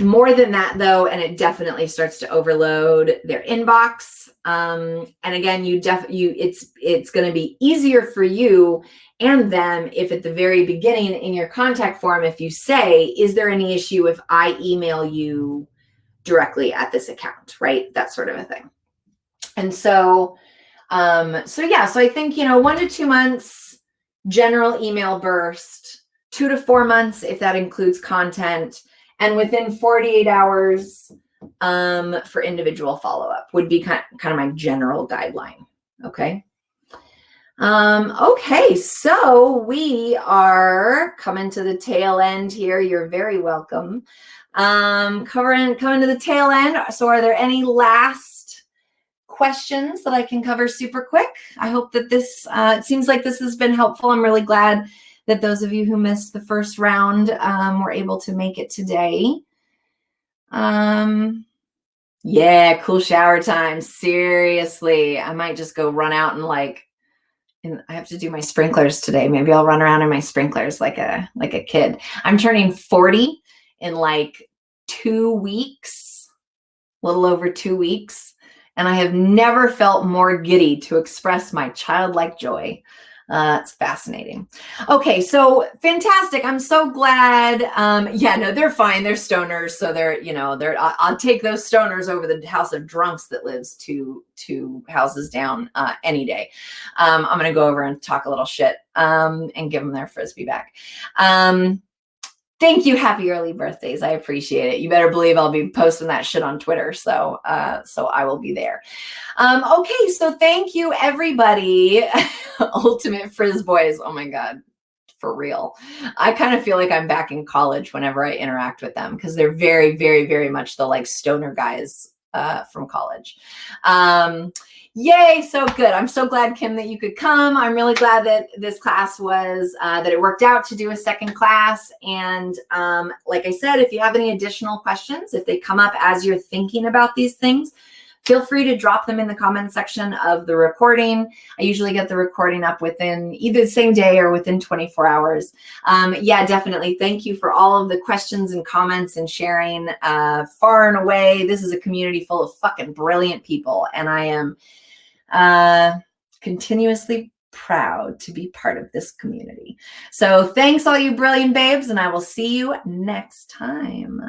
More than that though, and it definitely starts to overload their inbox. And again, it's going to be easier for you and them if at the very beginning in your contact form, if you say, is there any issue if I email you directly at this account, right? That sort of a thing. And so I think, 1 to 2 months, general email burst, 2 to 4 months, if that includes content, and within 48 hours for individual follow-up would be kind of my general guideline. Okay. Okay, so we are coming to the tail end here. You're very welcome. Coming to the tail end. So are there any last questions that I can cover super quick? I hope that this, it seems like this has been helpful. I'm really glad that those of you who missed the first round were able to make it today. Yeah, cool shower time. Seriously, I might just go run out and I have to do my sprinklers today. Maybe I'll run around in my sprinklers like a kid. I'm turning 40 in 2 weeks, a little over 2 weeks. And I have never felt more giddy to express my childlike joy. It's fascinating. Okay, so fantastic. I'm so glad. Yeah, no, they're fine. They're stoners, so I'll take those stoners over the house of drunks that lives two houses down any day. I'm gonna go over and talk a little shit and give them their frisbee back. Thank you. Happy early birthdays. I appreciate it. You better believe I'll be posting that shit on Twitter. So I will be there. Okay, so thank you, everybody. Ultimate Frizz Boys. Oh my God, for real. I kind of feel like I'm back in college whenever I interact with them because they're very, very, very much the like stoner guys from college. Yay, so good. I'm so glad, Kim, that you could come. I'm really glad that this class was, that it worked out to do a second class. And like I said, if you have any additional questions, if they come up as you're thinking about these things, feel free to drop them in the comment section of the recording. I usually get the recording up within either the same day or within 24 hours. Yeah, definitely. Thank you for all of the questions and comments and sharing. Far and away, this is a community full of fucking brilliant people. And I am continuously proud to be part of this community. So thanks all you brilliant babes, and I will see you next time.